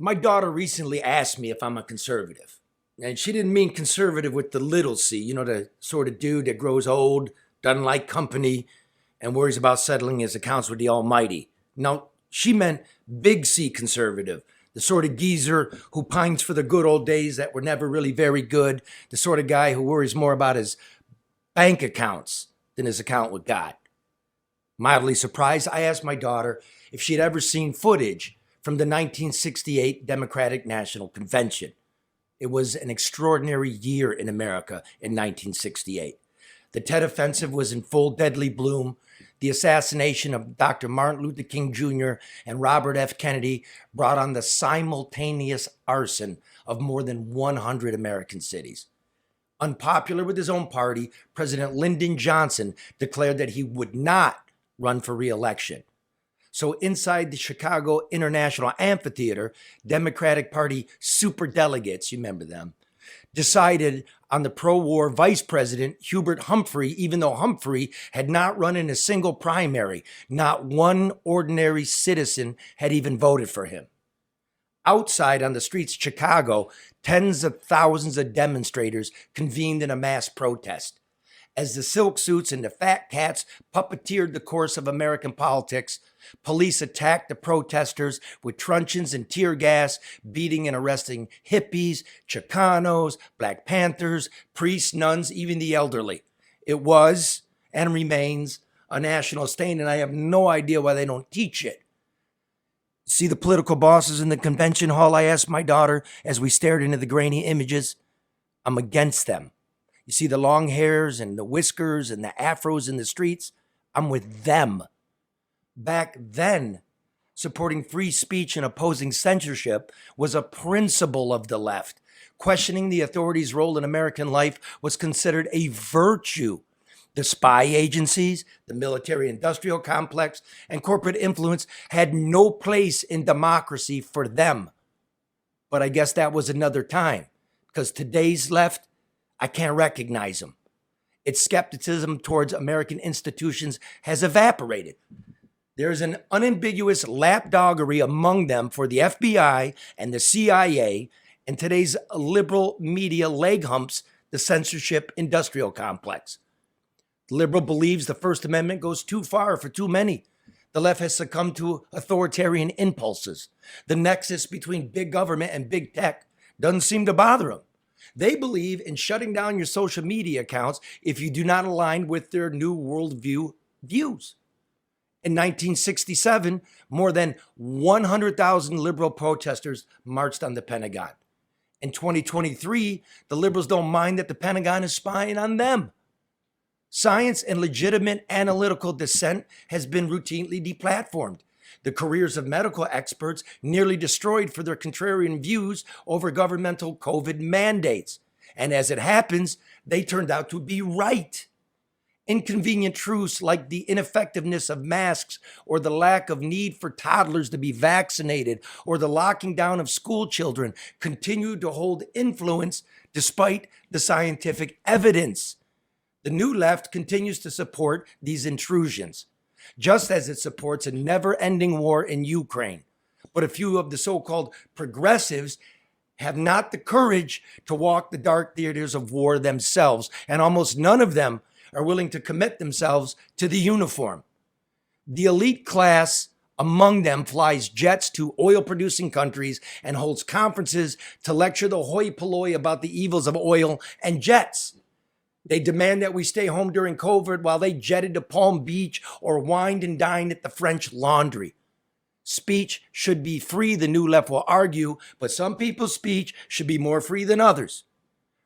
My daughter recently asked me if I'm a conservative. And she didn't mean conservative with the little c, the sort of dude that grows old, doesn't like company, and worries about settling his accounts with the Almighty. No, she meant big C conservative, the sort of geezer who pines for the good old days that were never really very good, the sort of guy who worries more about his bank accounts than his account with God. Mildly surprised, I asked my daughter if she had ever seen footage from the 1968 Democratic National Convention. It was an extraordinary year in America in 1968. The Tet Offensive was in full deadly bloom. The assassination of Dr. Martin Luther King Jr. and Robert F. Kennedy brought on the simultaneous arson of more than 100 American cities. Unpopular with his own party, President Lyndon Johnson declared that he would not run for re-election. So inside the Chicago International Amphitheater, Democratic Party superdelegates, you remember them, decided on the pro-war Vice President Hubert Humphrey, even though Humphrey had not run in a single primary. Not one ordinary citizen had even voted for him. Outside on the streets of Chicago, tens of thousands of demonstrators convened in a mass protest. As the silk suits and the fat cats puppeteered the course of American politics, police attacked the protesters with truncheons and tear gas, beating and arresting hippies, Chicanos, Black Panthers, priests, nuns, even the elderly. It was and remains a national stain, and I have no idea why they don't teach it. See the political bosses in the convention hall, I asked my daughter as we stared into the grainy images. I'm against them. You see the long hairs and the whiskers and the afros in the streets? I'm with them. Back then, supporting free speech and opposing censorship was a principle of the left. Questioning the authorities' role in American life was considered a virtue. The spy agencies, the military-industrial complex, and corporate influence had no place in democracy for them. But I guess that was another time, because today's left, I can't recognize them. Its skepticism towards American institutions has evaporated. There's an unambiguous lapdoggery among them for the FBI and the CIA, and today's liberal media leg humps the censorship industrial complex. The liberal believes the First Amendment goes too far for too many. The left has succumbed to authoritarian impulses. The nexus between big government and big tech doesn't seem to bother them. They believe in shutting down your social media accounts if you do not align with their new worldview views. In 1967, more than 100,000 liberal protesters marched on the Pentagon. In 2023, the liberals don't mind that the Pentagon is spying on them. Science and legitimate analytical dissent has been routinely deplatformed. The careers of medical experts nearly destroyed for their contrarian views over governmental COVID mandates. And as it happens, they turned out to be right. Inconvenient truths like the ineffectiveness of masks or the lack of need for toddlers to be vaccinated or the locking down of school children continue to hold influence despite the scientific evidence. The new left continues to support these intrusions, just as it supports a never-ending war in Ukraine. But a few of the so-called progressives have not the courage to walk the dark theaters of war themselves, and almost none of them are willing to commit themselves to the uniform. The elite class among them flies jets to oil-producing countries and holds conferences to lecture the hoi polloi about the evils of oil and jets. They demand that we stay home during COVID while they jetted to Palm Beach or wined and dined at the French Laundry. Speech should be free, the new left will argue, but some people's speech should be more free than others.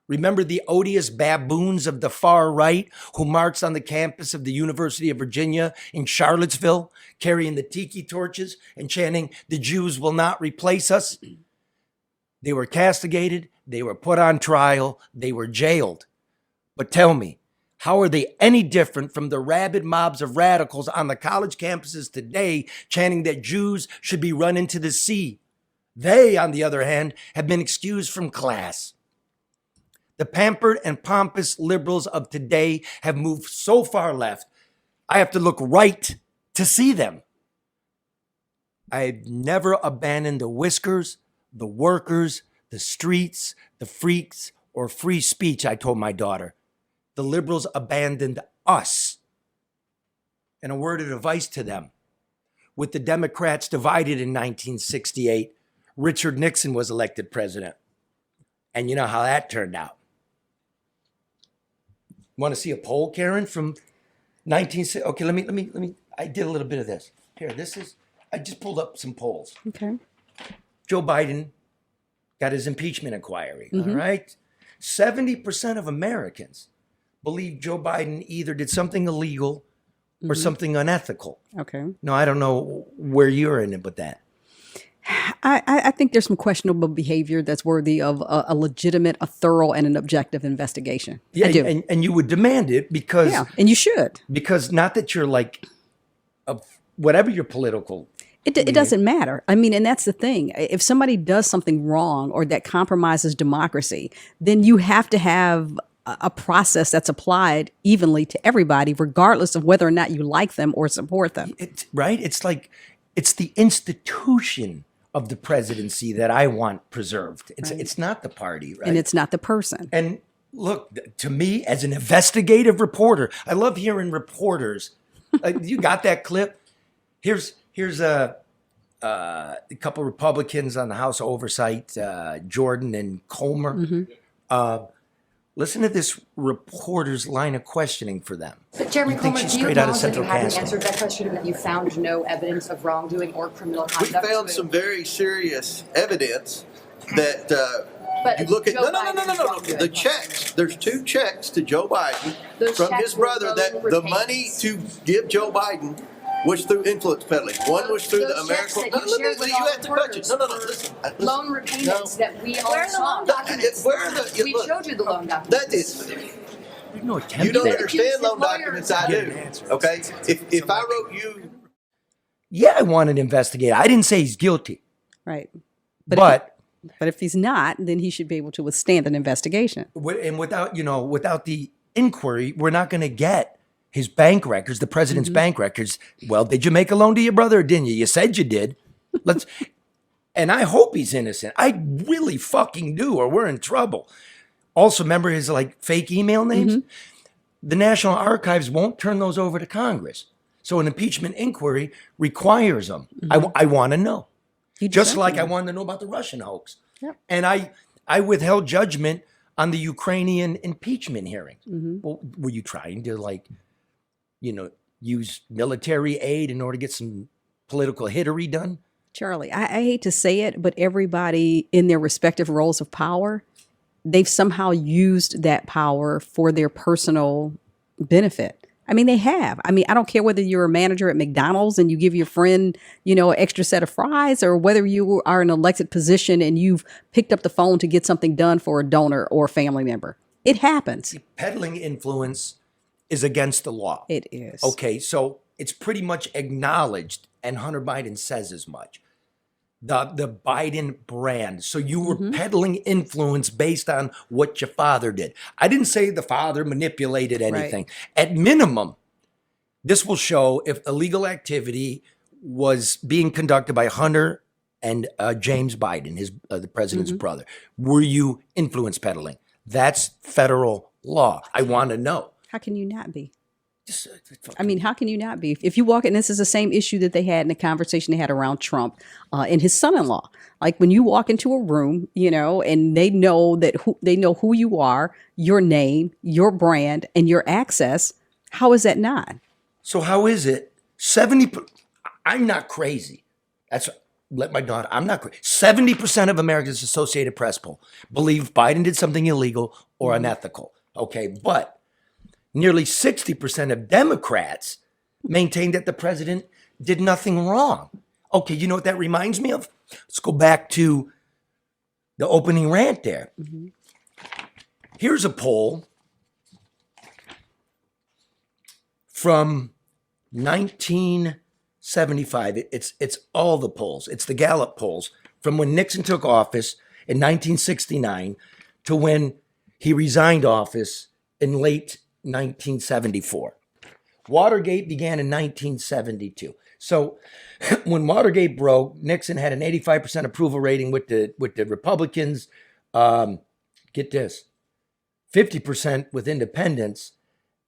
Remember the odious baboons of the far right who marched on the campus of the University of Virginia in Charlottesville, carrying the tiki torches and chanting, "The Jews will not replace us"? They were castigated, they were put on trial, they were jailed. But tell me, how are they any different from the rabid mobs of radicals on the college campuses today chanting that Jews should be run into the sea? They, on the other hand, have been excused from class. The pampered and pompous liberals of today have moved so far left, I have to look right to see them. I've never abandoned the whiskers, the workers, the streets, the freaks, or free speech, I told my daughter. The liberals abandoned us. And a word of advice to them. With the Democrats divided in 1968, Richard Nixon was elected president. And you know how that turned out. Want to see a poll, Karen, from 1960? Okay, let me, I did a little bit of this. Here, I just pulled up some polls. Okay. Joe Biden got his impeachment inquiry, all right? 70% of Americans believe Joe Biden either did something illegal or something unethical. Okay. No, I don't know where you're in it with that. I think there's some questionable behavior that's worthy of a legitimate, a thorough, and an objective investigation. Yeah, I do. And you would demand it because... Yeah, and you should. Because not that you're like, whatever your political... It doesn't matter. I mean, and that's the thing. If somebody does something wrong or that compromises democracy, then you have to have a process that's applied evenly to everybody, regardless of whether or not you like them or support them. Right? It's like, it's the institution of the presidency that I want preserved. It's not the party, right? And it's not the person. And look, to me, as an investigative reporter, I love hearing reporters. You got that clip? Here's a couple Republicans on the House Oversight, Jordan and Comer. Listen to this reporter's line of questioning for them. But Jeremy Comer, do you straight out of acknowledge that you Central haven't Casting. answered that question and that you found no evidence of wrongdoing or criminal We conduct? found some very serious evidence that But you look at. Joe No. Biden's wrongdoing. The checks. There's 2 checks to Joe Biden Those from checks his were brother. loan That the repayments. money to give Joe Biden was through influence peddling. One was through the Those checks American. that you shared with You all have to touch it. reporters No. were Listen. Loan repayments that we all Where are the saw. loan documents? Where are the? We Look, showed you the loan documents. that is. There's no attempt You don't there. understand loan Lawyers documents. I did do. an answer. Okay. If I wrote you. Yeah, I want an investigator. I didn't say he's guilty. Right. But But if he's not, then he should be able to withstand an investigation. without the inquiry, we're not going to get his bank records, the president's bank records. Well, did you make a loan to your brother or didn't you? You said you did. And I hope he's innocent. I really fucking do, or we're in trouble. Also, remember his fake email names? The National Archives won't turn those over to Congress. So an impeachment inquiry requires them. I want to know. Just like I wanted to know about the Russian hoax. Yep. And I withheld judgment on the Ukrainian impeachment hearing. Well, were you trying to use military aid in order to get some political hittery done? Charlie, I hate to say it, but everybody in their respective roles of power, they've somehow used that power for their personal benefit. I mean, they have. I mean, I don't care whether you're a manager at McDonald's and you give your friend, an extra set of fries, or whether you are in an elected position and you've picked up the phone to get something done for a donor or a family member. It happens. Peddling influence is against the law. It is. Okay, so it's pretty much acknowledged, and Hunter Biden says as much. The Biden brand. So you were peddling influence based on what your father did. I didn't say the father manipulated anything. Right. At minimum, this will show if illegal activity was being conducted by Hunter and James Biden, the president's brother. Were you influence peddling? That's federal law. I want to know. How can you not be? I mean, how can you not be? If you walk in, this is the same issue that they had in the conversation they had around Trump and his son-in-law. Like when you walk into a room, and they know who you are, your name, your brand, and your access. How is that not? So how is it? I'm not crazy. I'm not crazy. 70% of Americans Associated Press poll believe Biden did something illegal or unethical. Okay, but nearly 60% of Democrats maintain that the president did nothing wrong. Okay, you know what that reminds me of? Let's go back to the opening rant there. Here's a poll from 1975. It's all the polls. It's the Gallup polls from when Nixon took office in 1969 to when he resigned office in late 1974. Watergate began in 1972. So when Watergate broke, Nixon had an 85% approval rating with the Republicans. Get this, 50% with independents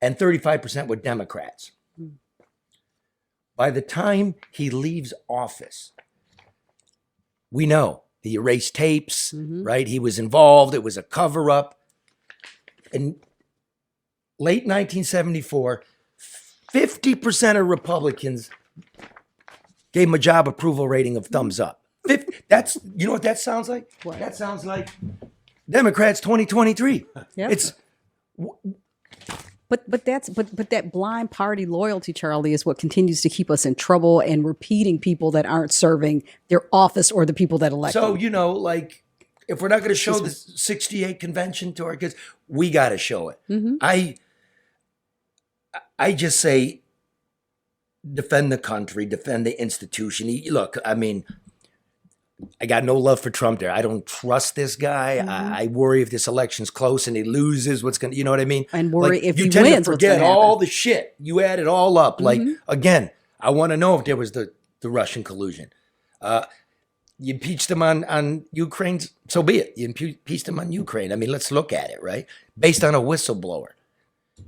and 35% with Democrats. By the time he leaves office, we know he erased tapes, right? He was involved. It was a cover-up. In late 1974, 50% of Republicans gave him a job approval rating of thumbs up. That's, you know what that sounds like? What? That sounds like Democrats 2023. Yep. It's But that blind party loyalty, Charlie, is what continues to keep us in trouble and repeating people that aren't serving their office or the people that elect so, them. you know, like if we're not going to show the 68 convention to our kids, we got to show it. I just say defend the country, defend the institution. Look, I mean, I got no love for Trump there. I don't trust this guy. I worry if this election's close and he loses, what's going to, you know what I mean? And worry if you he tend wins, to what's gonna forget all happen. the shit. You add it all up. Like, again, I want to know if there was the Russian collusion. You impeached him on Ukraine, so be it. You impeached him on Ukraine. I mean, let's look at it, right? Based on a whistleblower.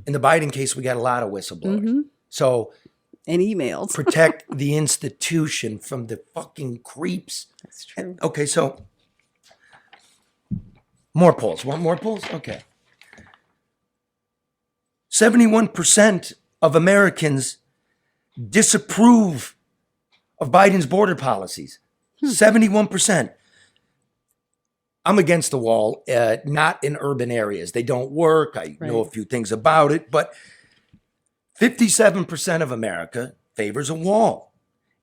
In the Biden case, we got a lot of whistleblowers. So And emails. protect the institution from the fucking creeps. That's true. Okay, so more polls. Want more polls? Okay. 71% of Americans disapprove of Biden's border policies. 71%. I'm against the wall, not in urban areas. They don't work. I know a few things about it, but 57% of America favors a wall,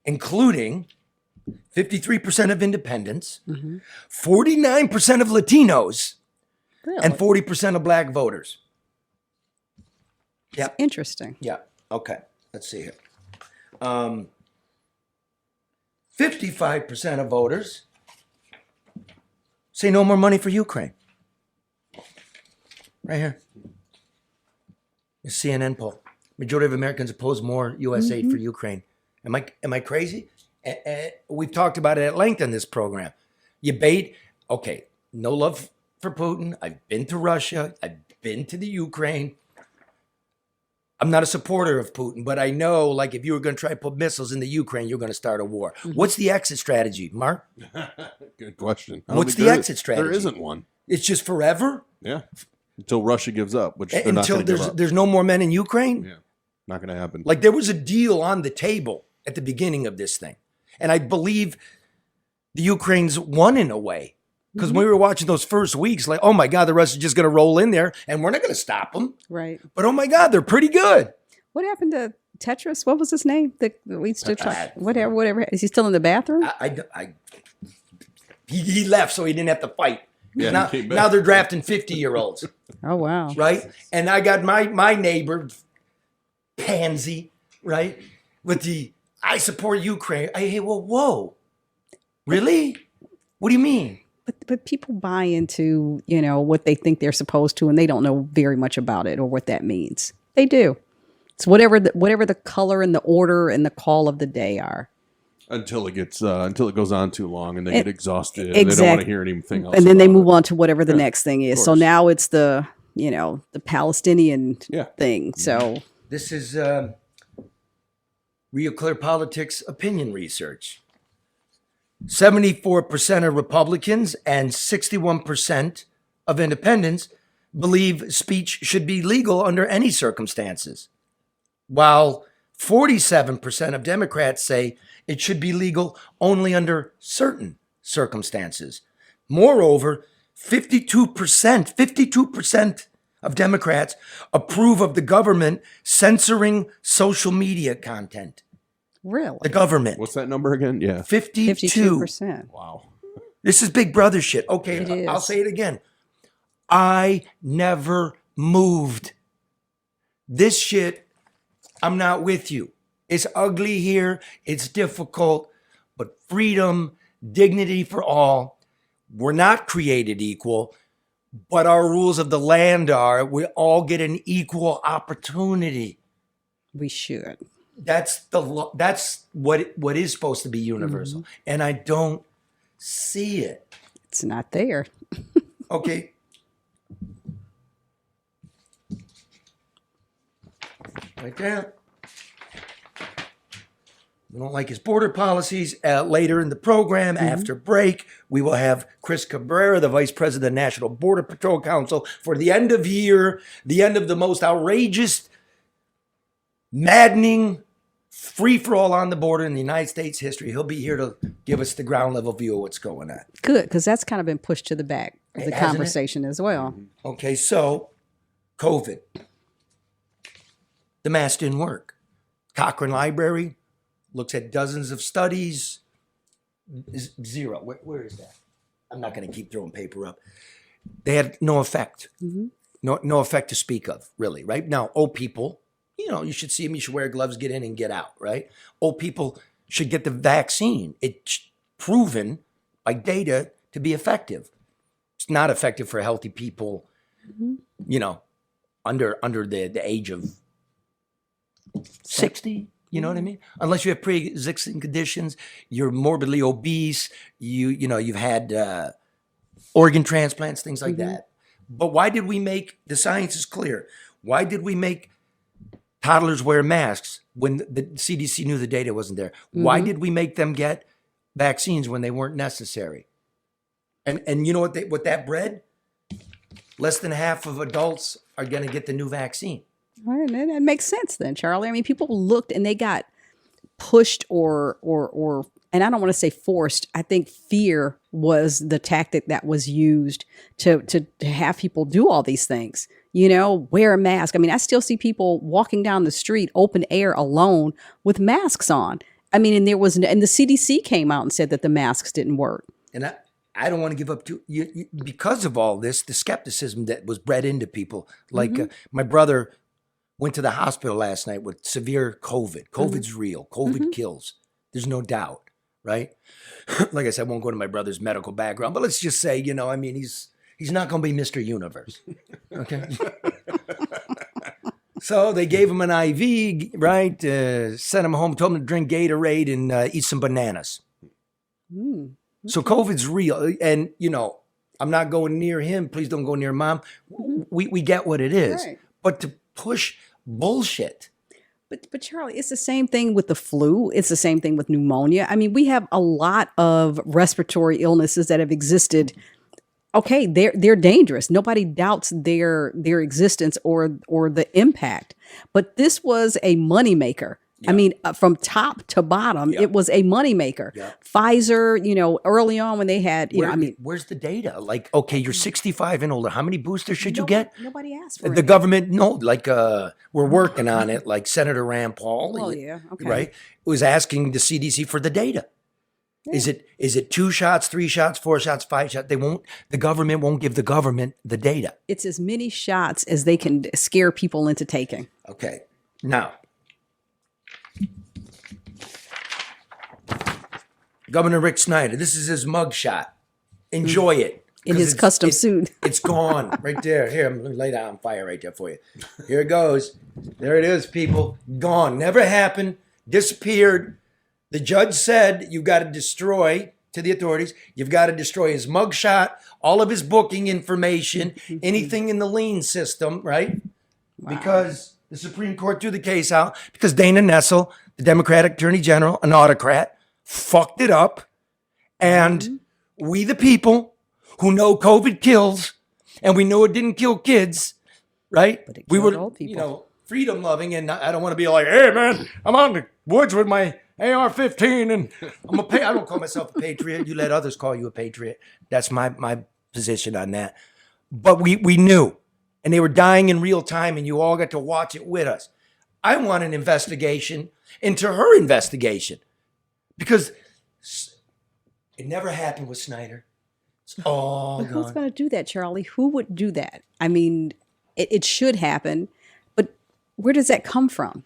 including 53% of independents, 49% of Latinos, Really? and 40% of black voters. Yeah. Interesting. Yeah. Okay. Let's see here. 55% of voters say no more money for Ukraine. Right here. The CNN poll. Majority of Americans oppose more U.S. aid for Ukraine. Am I crazy? We've talked about it at length in this program. You bait. Okay. No love for Putin. I've been to Russia. I've been to the Ukraine. I'm not a supporter of Putin, but I know, like, if you were going to try to put missiles in the Ukraine, you're going to start a war. What's the exit strategy, Mark? Good question. I don't What's think the there exit is- strategy? There isn't one. It's just forever? Yeah. Until Russia gives up, which they're not Until going to give up. there's no more men in Ukraine? Yeah. Not going to happen. Like, there was a deal on the table at the beginning of this thing. And I believe the Ukrainians won in a way. Because when we were watching those first weeks, like, oh my God, the Russians are just going to roll in there and we're not going to stop them. Right. But oh my God, they're pretty good. What happened to Tetris? What was his name? We used to try. Whatever. Is he still in the bathroom? He left so he didn't have to fight. Yeah, now, he came back. now they're drafting 50-year-olds, Oh, wow. right? And I got my neighbor, Pansy, right? With the, I support Ukraine. Whoa. Really? What do you mean? But people buy into, what they think they're supposed to, and they don't know very much about it or what that means. They do. It's whatever the color and the order and the call of the day are. Until it goes on too long and they get exhausted. And Exactly. they don't want to hear anything else. And then they about move it. on to whatever the next thing is. So course. now it's the Palestinian Yeah. thing. So This is Real Clear Politics opinion research. 74% of Republicans and 61% of independents believe speech should be legal under any circumstances, while 47% of Democrats say it should be legal only under certain circumstances. Moreover, 52% of Democrats approve of the government censoring social media content. really, The government. What's that number again? Yeah. 52. 52%. Wow. This is Big Brother shit. Okay, It is. I'll say it again. I never moved. This shit, I'm not with you. It's ugly here. It's difficult. But freedom, dignity for all. We're not created equal, but our rules of the land are we all get an equal opportunity. We should. That's that's what is supposed to be universal, and I don't see it. It's not there. Okay. Right there. We don't like his border policies. Later in the program, after break, we will have Chris Cabrera, the Vice President of the National Border Patrol Council, for the end of year, the end of the most outrageous, maddening free-for-all on the border in the United States history. He'll be here to give us the ground level view of what's going on. Good, because that's kind of been pushed to the back of the Hasn't it? conversation as well. Okay, so COVID. The mask didn't work. Cochrane Library looks at dozens of studies. Zero. Where is that? I'm not going to keep throwing paper up. They had no effect. No effect to speak of, really, right? Now, old people, you should see them, you should wear gloves, get in and get out, right? Old people should get the vaccine. It's proven by data to be effective. It's not effective for healthy people, under the age of 60. You know what I mean? Unless you have pre-existing conditions, you're morbidly obese, you've had organ transplants, things like that. But why did we make, the science is clear, why did we make toddlers wear masks when the CDC knew the data wasn't there? Why did we make them get vaccines when they weren't necessary? And you know what that bred? Less than half of adults are going to get the new vaccine. Right, and that makes sense then, Charlie. I mean, people looked and they got pushed or and I don't want to say forced. I think fear was the tactic that was used to have people do all these things. Wear a mask. I mean, I still see people walking down the street, open air, alone with masks on. I mean, and the CDC came out and said that the masks didn't work. And I don't want to give up to you because of all this, the skepticism that was bred into people. Like my brother went to the hospital last night with severe COVID. COVID's real. COVID kills. There's no doubt, right? Like I said, I won't go to my brother's medical background, but let's just say, he's not going to be Mr. Universe. Okay. So they gave him an IV, right? Sent him home, told him to drink Gatorade and eat some bananas. So COVID's real. And, I'm not going near him. Please don't go near mom. We get what it is. Right. But to push bullshit. But Charlie, it's the same thing with the flu. It's the same thing with pneumonia. I mean, we have a lot of respiratory illnesses that have existed. Okay, they're dangerous. Nobody doubts their existence or the impact. But this was a moneymaker. Yeah. I mean, from top to bottom, it was a moneymaker. Yeah. Pfizer, early on when they had, where's the data? Like, okay, you're 65 and older. How many boosters should you get? Nobody asked for it. The government, we're working on it. Like Senator Rand Paul, okay, right, was asking the CDC for the data. Yeah. Is it 2 shots, 3 shots, 4 shots, 5 shots? The government won't give the government the data. It's as many shots as they can scare people into taking. Okay, now. Governor Rick Snyder, this is his mugshot. Enjoy it. In his custom suit. It's gone right there. Here, I'm going to lay that on fire right there for you. Here it goes. There it is, people. Gone. Never happened. Disappeared. The judge said you've got to destroy, to the authorities, you've got to destroy his mugshot, all of his booking information, anything in the lien system, right? Wow. Because the Supreme Court threw the case out because Dana Nessel, the Democratic Attorney General, an autocrat, fucked it up, and we the people who know COVID kills, and we know it didn't kill kids, right? But it we killed were, old people. Freedom loving, and I don't want to be like, hey man, I'm out in the woods with my AR-15, and I don't call myself a patriot. You let others call you a patriot. That's my position on that. But we knew, and they were dying in real time, and you all got to watch it with us. I want an investigation into her investigation. Because it never happened with Snyder. It's all But gone. who's going to do that, Charlie? Who would do that? I mean, it should happen, but where does that come from?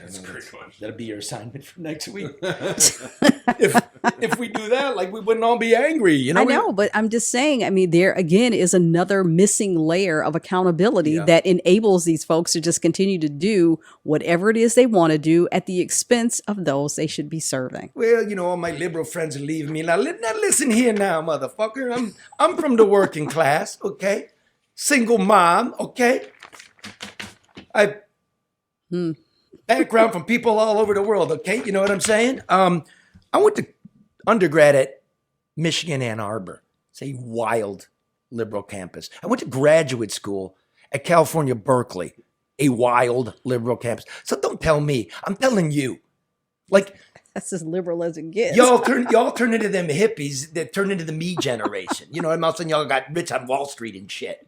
That's a great question. That'll be your assignment for next week. if we do that, like we wouldn't all be angry, you know. I know, but I'm just saying, I mean, there again is another missing layer of accountability that enables these folks to just continue to do whatever it is they want to do at the expense of those they should be serving. Well, you know, all my liberal friends are leaving me. Now listen here now, motherfucker. I'm from the working class, okay? Single mom, okay? I background from people all over the world, okay? You know what I'm saying? I went to undergrad at Michigan, Ann Arbor. It's a wild liberal campus. I went to graduate school at California, Berkeley, a wild liberal campus. So don't tell me. I'm telling you. Like, that's as liberal as it gets. y'all turn into them hippies that turn into the me generation. You know what I'm saying? Y'all got rich on Wall Street and shit.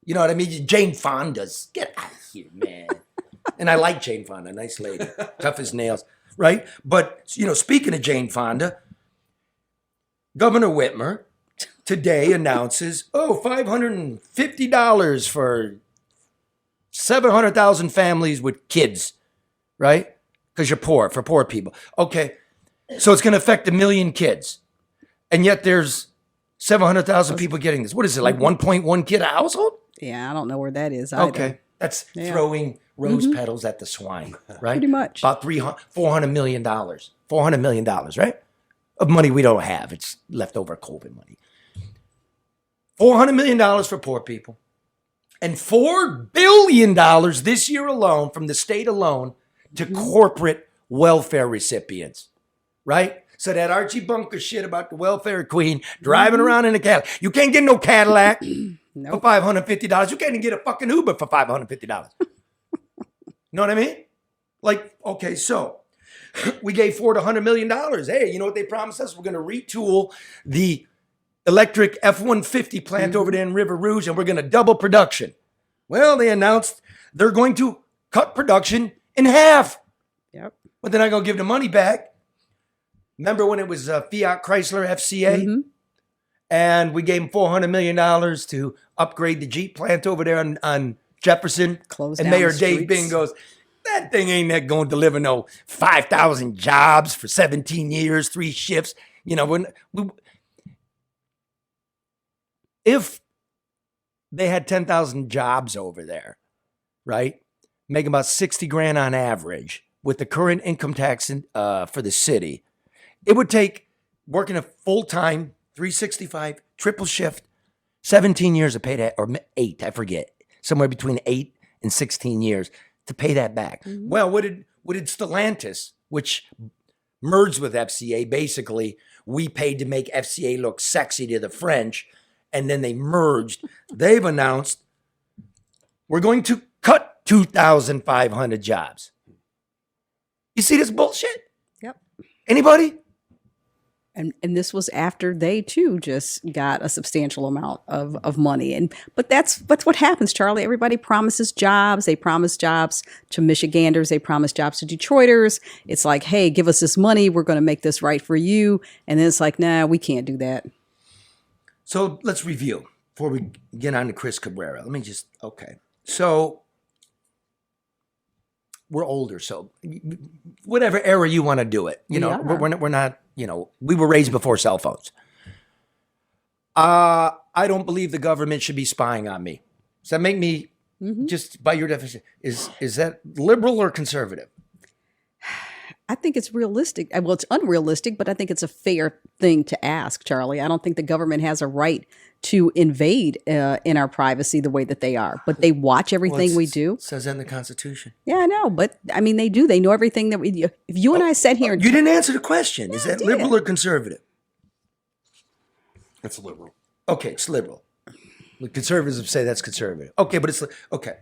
You know what I mean? Jane Fonda's. Get out of here, man. And I like Jane Fonda, nice lady, tough as nails, right? But, you know, speaking of Jane Fonda, Governor Whitmer today announces, $550 for 700,000 families with kids, right? Because you're poor, for poor people. Okay, so it's going to affect 1 million kids. And yet there's 700,000 people getting this. What is it, like 1.1 kid a household? Yeah, I don't know where that is either. Okay, that's throwing rose petals at the swine, right? Pretty much. About $400 million. $400 million, right? Of money we don't have. It's leftover COVID money. $400 million for poor people. And $4 billion this year alone, from the state alone, to corporate welfare recipients, right? So that Archie Bunker shit about the welfare queen driving around in a Cadillac. You can't get no Cadillac for $550. You can't even get a fucking Uber for $550. You know what I mean? Like, okay, so we gave Ford $100 million. Hey, you know what they promised us? We're going to retool the electric F-150 plant over there in River Rouge, and we're going to double production. Well, they announced they're going to cut production in half. Yep. But they're not going to give the money back. Remember when it was Fiat Chrysler FCA? And we gave them $400 million to upgrade the Jeep plant over there on Jefferson. Close and down Mayor the Dave streets. Bing goes, that thing ain't that going to deliver no 5,000 jobs for 17 years, 3 shifts. You know, if they had 10,000 jobs over there, right? Making about 60 grand on average with the current income tax for the city, it would take working a full-time 365 triple shift, 17 years to pay that, or 8, I forget, somewhere between 8 and 16 years to pay that back. Well, what did Stellantis, which merged with FCA, basically we paid to make FCA look sexy to the French, and then they merged. They've announced we're going to cut 2,500 jobs. You see this bullshit? Yep. Anybody? And this was after they too just got a substantial amount of money. But that's what happens, Charlie. Everybody promises jobs. They promise jobs to Michiganders. They promise jobs to Detroiters. It's like, hey, give us this money. We're going to make this right for you. And then it's like, nah, we can't do that. So let's review before we get on to Chris Cabrera. Let me just, okay. So we're older, so whatever era you want to do it. You know, we're not, you know, we were raised before cell phones. I don't believe the government should be spying on me. Does that make me, just by your definition, is that liberal or conservative? I think it's realistic. Well, it's unrealistic, but I think it's a fair thing to ask, Charlie. I don't think the government has a right to invade in our privacy the way that they are. But they watch everything we do. It says that in the Constitution. Yeah, I know. But I mean, they do. They know everything that we do. If you and I sat here and you didn't answer the question. Is that liberal or conservative? It's liberal. Okay, it's liberal. The conservatives say that's conservative. Okay, but it's okay.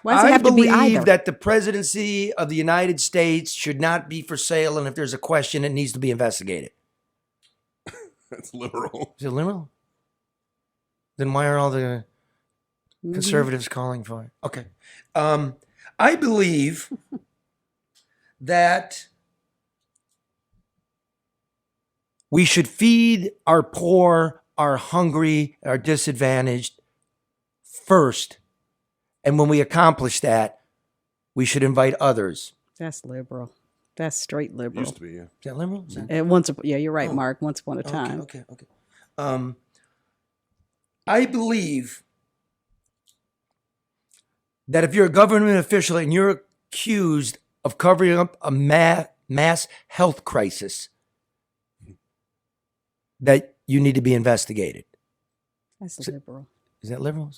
why does it have to be I believe either? that the presidency of the United States should not be for sale, and if there's a question, it needs to be investigated. That's liberal. Is it liberal? Then why are all the conservatives calling for it? Okay. I believe that we should feed our poor, our hungry, our disadvantaged first. And when we accomplish that, we should invite others. That's liberal. That's straight liberal. Used to be, yeah. Is that liberal? Is that- You're right, Mark. Once upon a time. Okay. I believe that if you're a government official and you're accused of covering up a mass health crisis, that you need to be investigated. That's liberal. Is that liberal?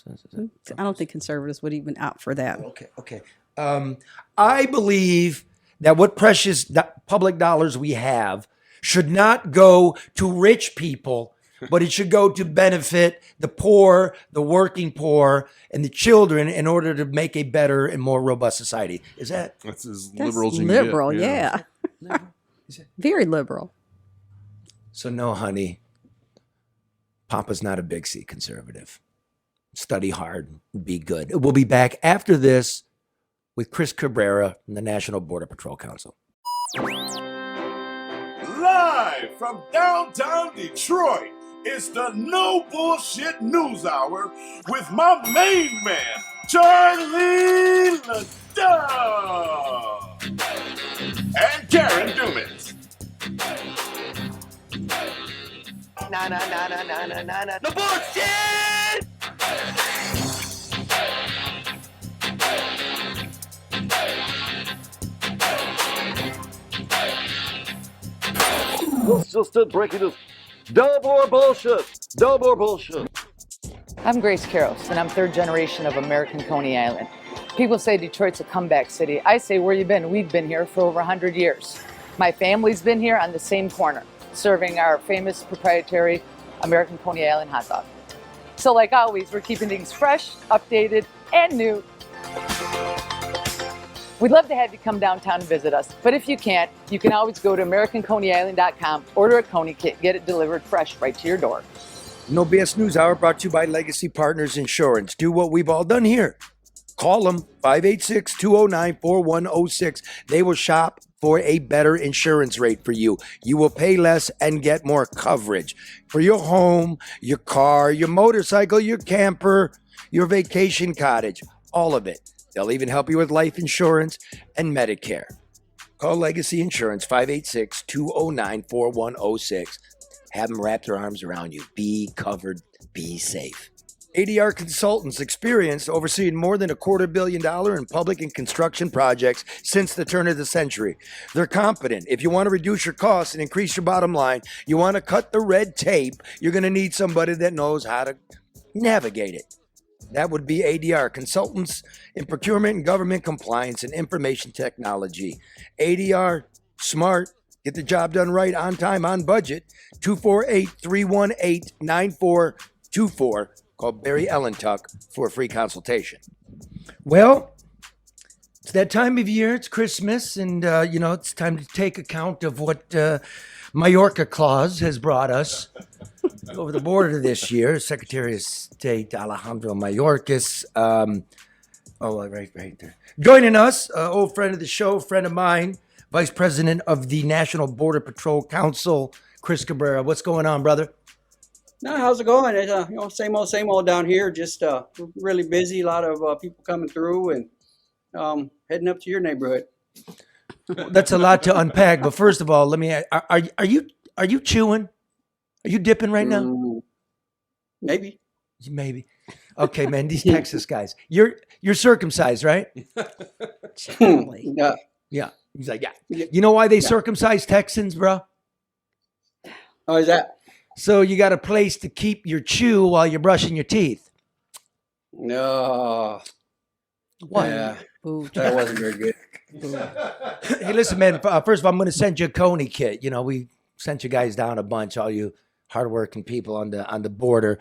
I don't think conservatives would even opt for that. Okay. I believe that what precious public dollars we have should not go to rich people, but it should go to benefit the poor, the working poor, and the children in order to make a better and more robust society. Is that? That's as That's liberal as you can liberal, get. yeah. liberal? Is it? Very liberal. So no, honey, Papa's not a big C conservative. Study hard, be good. We'll be back after this with Chris Cabrera from the National Border Patrol Council. Live from downtown Detroit, it's the No Bullshit News Hour with my main man, Charlie LeDuff and Karen Dumas. No bullshit! Just breaking this. No more bullshit. No more bullshit. I'm Grace Karros, and I'm third generation of American Coney Island. People say Detroit's a comeback city. I say, where you been? We've been here for over 100 years. My family's been here on the same corner, serving our famous proprietary American Coney Island hot dog. So like always, we're keeping things fresh, updated, and new. We'd love to have you come downtown and visit us, but if you can't, you can always go to AmericanConeyIsland.com, order a Coney kit, get it delivered fresh right to your door. No BS News Hour brought to you by Legacy Partners Insurance. Do what we've all done here. Call them, 586-209-4106. They will shop for a better insurance rate for you. You will pay less and get more coverage for your home, your car, your motorcycle, your camper, your vacation cottage, all of it. They'll even help you with life insurance and Medicare. Call Legacy Insurance, 586-209-4106. Have them wrap their arms around you. Be covered, be safe. ADR Consultants, experienced overseeing more than $250 million in public and construction projects since the turn of the century. They're competent. If you want to reduce your costs and increase your bottom line, you want to cut the red tape, you're going to need somebody that knows how to navigate it. That would be ADR Consultants in procurement and government compliance and information technology. ADR, smart, get the job done right, on time, on budget. 248-318-9424. Call Barry Ellentuck for a free consultation. Well, it's that time of year. It's Christmas, and, it's time to take account of what Mallorca Claus has brought us over the border this year. Secretary of State Alejandro Mayorkas. Right there. Joining us, old friend of the show, friend of mine, Vice President of the National Border Patrol Council, Chris Cabrera. What's going on, brother? No, how's it going? It's same old down here. Just really busy. A lot of people coming through and heading up to your neighborhood. That's a lot to unpack. But first of all, let me. Are you chewing? Are you dipping right now? Maybe. Maybe. Okay, man. These Texas guys. You're circumcised, right? Charlie. Yeah. He's like, yeah. You know why they circumcise Texans, bro? Oh, is that? So you got a place to keep your chew while you're brushing your teeth. No. What? Yeah, Boo. that wasn't very good. Hey, listen, man. First of all, I'm going to send you a Coney kit. We sent you guys down a bunch, all you hardworking people on the border.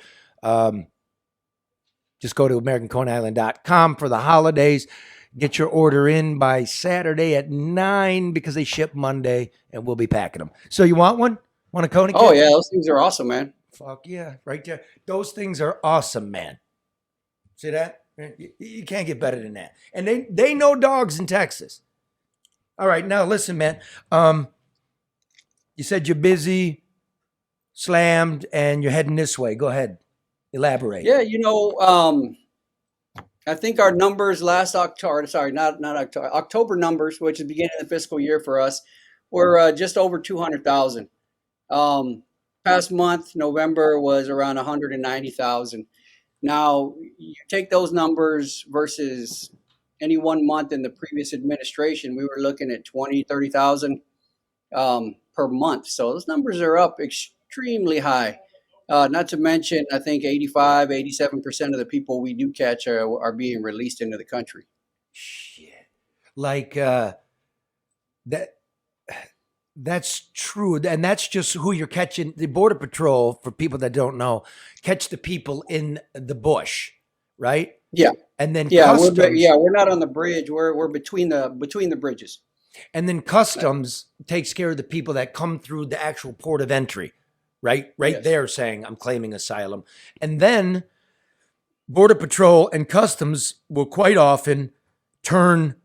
Just go to AmericanConeyIsland.com for the holidays. Get your order in by Saturday at 9 because they ship Monday, and we'll be packing them. So you want one? Want a Coney kit? Oh, yeah, those things are awesome, man. Fuck yeah, right there. Those things are awesome, man. See that? You can't get better than that. And they know dogs in Texas. All right, now listen, man. You said you're busy, slammed, and you're heading this way. Go ahead. Elaborate. Yeah, I think our numbers last October, sorry, not October, October numbers, which is the beginning of the fiscal year for us, were just over 200,000. Past month, November, was around 190,000. Now, you take those numbers versus any one month in the previous administration, we were looking at 20, 30,000 per month. So those numbers are up extremely high. Not to mention, I think 85, 87% of the people we do catch are being released into the country. Shit. Like that that's true. And that's just who you're catching. The Border Patrol, for people that don't know, catch the people in the bush, right? Yeah. And then Yeah, customs, we're not on the bridge. We're between the bridges. and then customs takes care of the people that come through the actual port of entry, right? Right Yes. there saying, I'm claiming asylum. And then Border Patrol and customs will quite often turn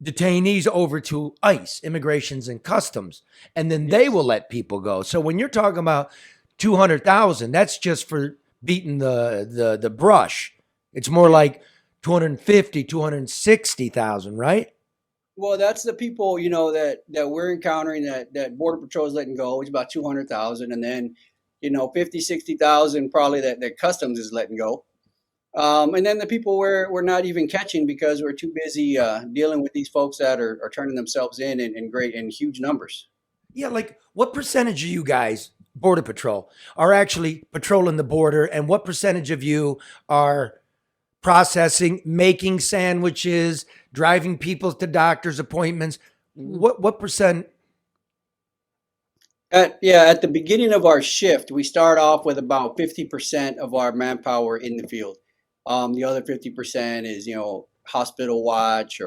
detainees over to ICE, immigrations and customs, and then they will let people go. So when you're talking about 200,000, that's just for beating the brush. It's more like 250, 260,000, right? Well, that's the people, that we're encountering that Border Patrol is letting go. It's about 200,000. And then, 50, 60,000 probably that Customs is letting go. And then the people we're not even catching because we're too busy dealing with these folks that are turning themselves in huge numbers. Yeah, like what percentage of you guys, Border Patrol, are actually patrolling the border, and what percentage of you are processing, making sandwiches, driving people to doctor's appointments? What percent? At the beginning of our shift, we start off with about 50% of our manpower in the field. The other 50% is, hospital watch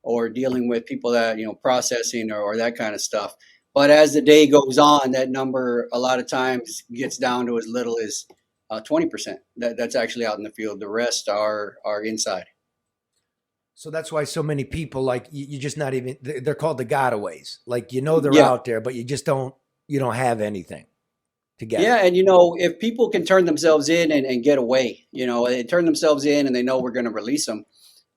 or dealing with people that, processing or that kind of stuff. But as the day goes on, that number a lot of times gets down to as little as 20% that's actually out in the field. The rest are inside. So that's why so many people, like, you just not even, they're called the gotaways. Like, they're Yeah. out there, but you don't have anything to get. Yeah, and if people can turn themselves in and get away, they turn themselves in and they know we're going to release them.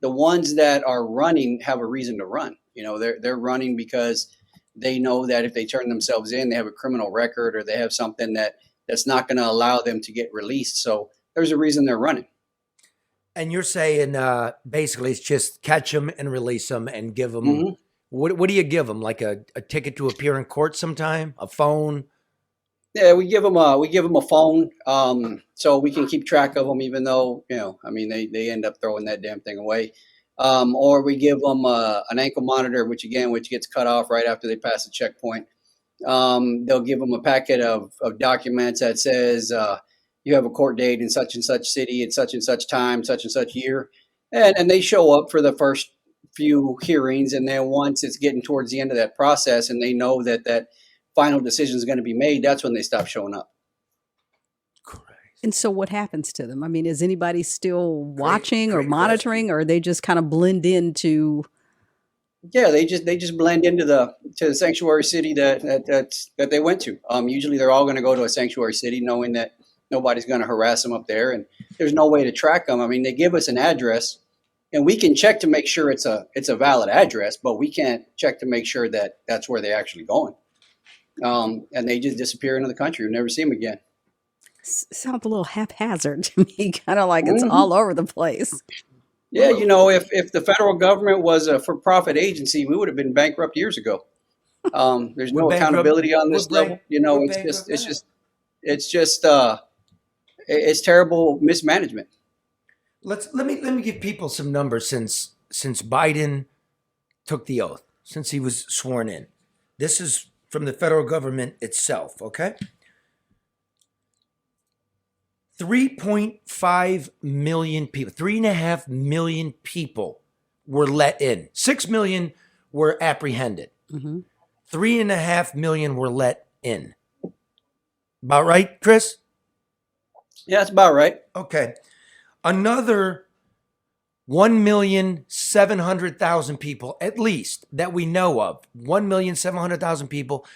The ones that are running have a reason to run. They're running because they know that if they turn themselves in, they have a criminal record or they have something that's not going to allow them to get released. So there's a reason they're running. And you're saying basically it's just catch them and release them and give them. Mhm. What do you give them? Like a ticket to appear in court sometime? A phone? Yeah, we give them a phone, so we can keep track of them, even though they end up throwing that damn thing away. Or we give them an ankle monitor, which gets cut off right after they pass the checkpoint. They'll give them a packet of documents that says you have a court date in such and such city at such and such time, such and such year, and they show up for the first few hearings, and then once it's getting towards the end of that process, and they know that final decision is going to be made, that's when they stop showing up. And so what happens to them? I mean, is anybody still watching or great monitoring, or they just kind of blend into? Yeah, they just blend into the sanctuary city that they went to. Usually they're all going to go to a sanctuary city knowing that nobody's going to harass them up there, and there's no way to track them. I mean, they give us an address, and we can check to make sure it's a valid address, but we can't check to make sure that that's where they're actually going. And they just disappear into the country. We never see them again. Sounds a little haphazard to me, kind of like it's Mhm. all over the place. Yeah, if the federal government was a for-profit agency, we would have been bankrupt years ago. There's no We're bankrupt- accountability on this we're level. we're It's terrible mismanagement. Let me give people some numbers since Biden took the oath, since he was sworn in. This is from the federal government itself, okay? 3.5 million people, 3.5 million people were let in. 6 million were apprehended. 3.5 million were let in. About right, Chris? Yeah, that's about right. Okay. Another 1,700,000 people, at least, that we know of, 1,700,000 people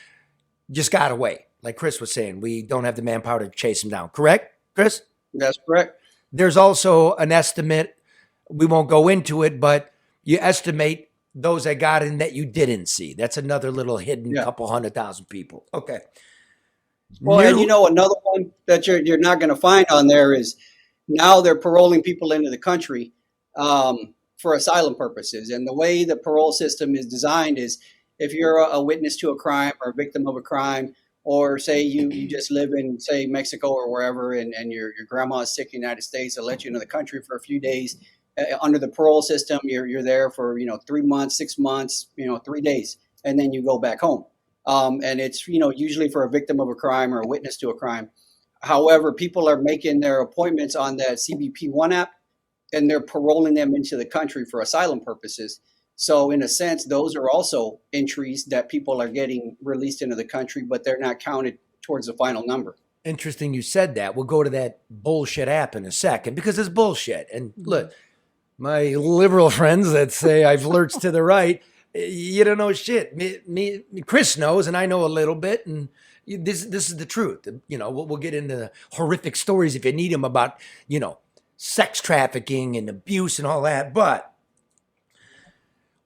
just got away. Like Chris was saying, we don't have the manpower to chase them down. Correct, Chris? That's correct. There's also an estimate We won't go into it, but you estimate those that got in that you didn't see. That's another little hidden Yeah. couple 100,000 people. Okay. Well, and New- you know, another one that you're not going to find on there is now they're paroling people into the country for asylum purposes. And the way the parole system is designed is if you're a witness to a crime or a victim of a crime, or say you just live in, say, Mexico or wherever, and your grandma is sick in the United States, they'll let you into the country for a few days. Under the parole system, you're there for 3 months, 6 months, 3 days, and then you go back home. And it's usually for a victim of a crime or a witness to a crime. However, people are making their appointments on that CBP1 app, and they're paroling them into the country for asylum purposes. So in a sense, those are also entries that people are getting released into the country, but they're not counted towards the final number. Interesting you said that. We'll go to that bullshit app in a second because it's bullshit. And look, my liberal friends that say I've lurched to the right, you don't know shit. Me, Chris knows, and I know a little bit, and this is the truth. We'll get into the horrific stories if you need them about, sex trafficking and abuse and all that, but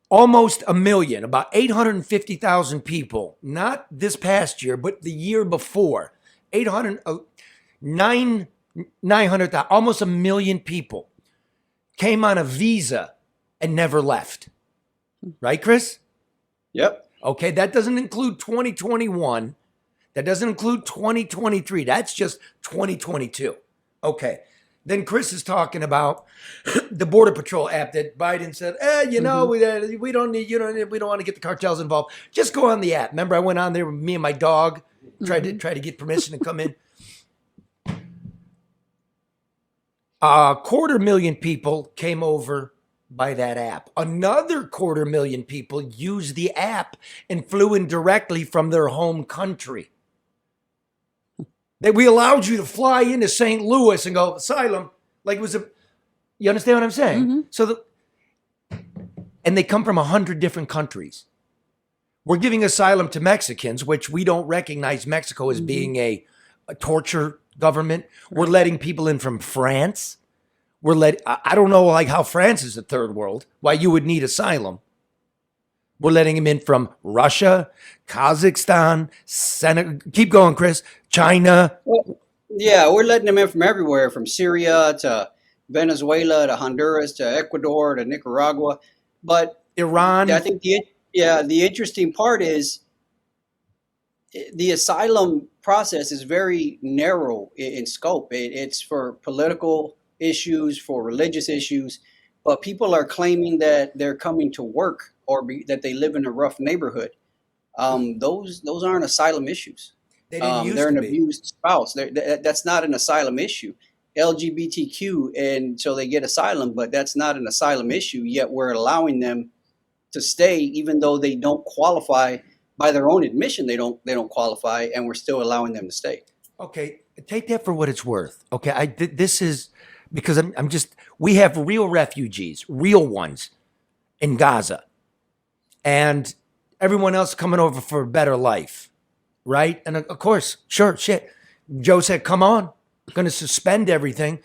almost a million, about 850,000 people, not this past year, but the year before, 900,000, almost a million people came on a visa and never left. Right, Chris? Yep. Okay, that doesn't include 2021. That doesn't include 2023. That's just 2022. Okay. Then Chris is talking about the Border Patrol app that Biden said, we don't need, we don't want to get the cartels involved. Just go on the app. Remember, I went on there with me and my dog, tried to get permission to come in. 250,000 people came over by that app. Another 250,000 people used the app and flew in directly from their home country. That we allowed you to fly into St. Louis and go asylum, like it was you understand what I'm saying? And they come from 100 different countries. We're giving asylum to Mexicans, which we don't recognize Mexico as being a torture government. We're letting people in from France. I don't know how France is a third world, why you would need asylum. We're letting them in from Russia, Kazakhstan, Senegal. Keep going, Chris. China. Well, yeah, we're letting them in from everywhere, from Syria to Venezuela to Honduras to Ecuador to Nicaragua. But Iran. I think the interesting part is the asylum process is very narrow in scope. It's for political issues, for religious issues, but people are claiming that they're coming to work or that they live in a rough neighborhood. Those aren't asylum issues. They didn't used they're to an be. abused spouse. That's not an asylum issue. LGBTQ, and so they get asylum, but that's not an asylum issue. Yet we're allowing them to stay, even though they don't qualify by their own admission. They don't qualify, and we're still allowing them to stay. Okay, take that for what it's worth. Okay, this is because we have real refugees, real ones in Gaza, and everyone else coming over for a better life, right? And of course, sure, shit. Joe said, "Come on, I'm going to suspend everything."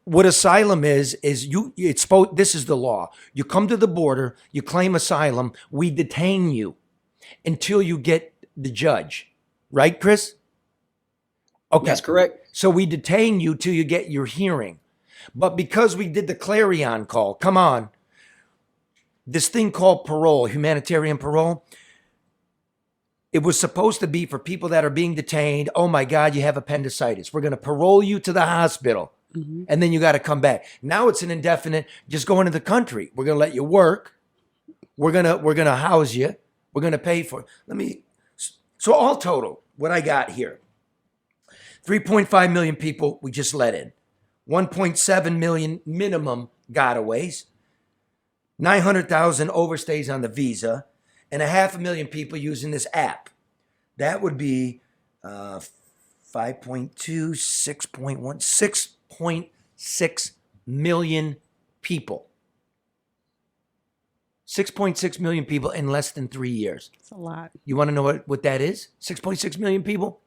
What asylum is this is the law. You come to the border, you claim asylum, we detain you until you get the judge, right, Chris? Okay, That's correct. So we detain you till you get your hearing. But because we did the clarion call, come on, this thing called parole, humanitarian parole, it was supposed to be for people that are being detained. Oh my God, you have appendicitis. We're going to parole you to the hospital. And then you got to come back. Now it's an indefinite, just go into the country. We're going to let you work. We're going to house you. We're going to pay for it. So all total, what I got here, 3.5 million people we just let in. 1.7 million minimum gotaways. 900,000 overstays on the visa. And 500,000 people using this app. That would be 5.2, 6.1, 6.6 million people. 6.6 million people in less than 3 years. That's a lot. You want to know what that is? 6.6 million people?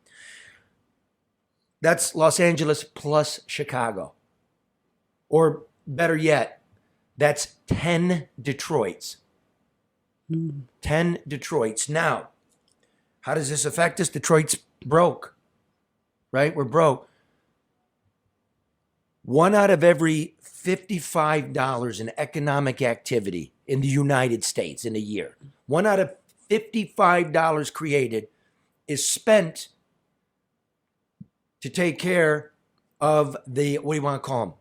That's Los Angeles plus Chicago. Or better yet, That's 10 Detroits. 10 Detroits. Now, how does this affect us? Detroit's broke, right? We're broke. One out of every $55 in economic activity in the United States in a year, one out of $55 created is spent to take care of the, what do you want to call them?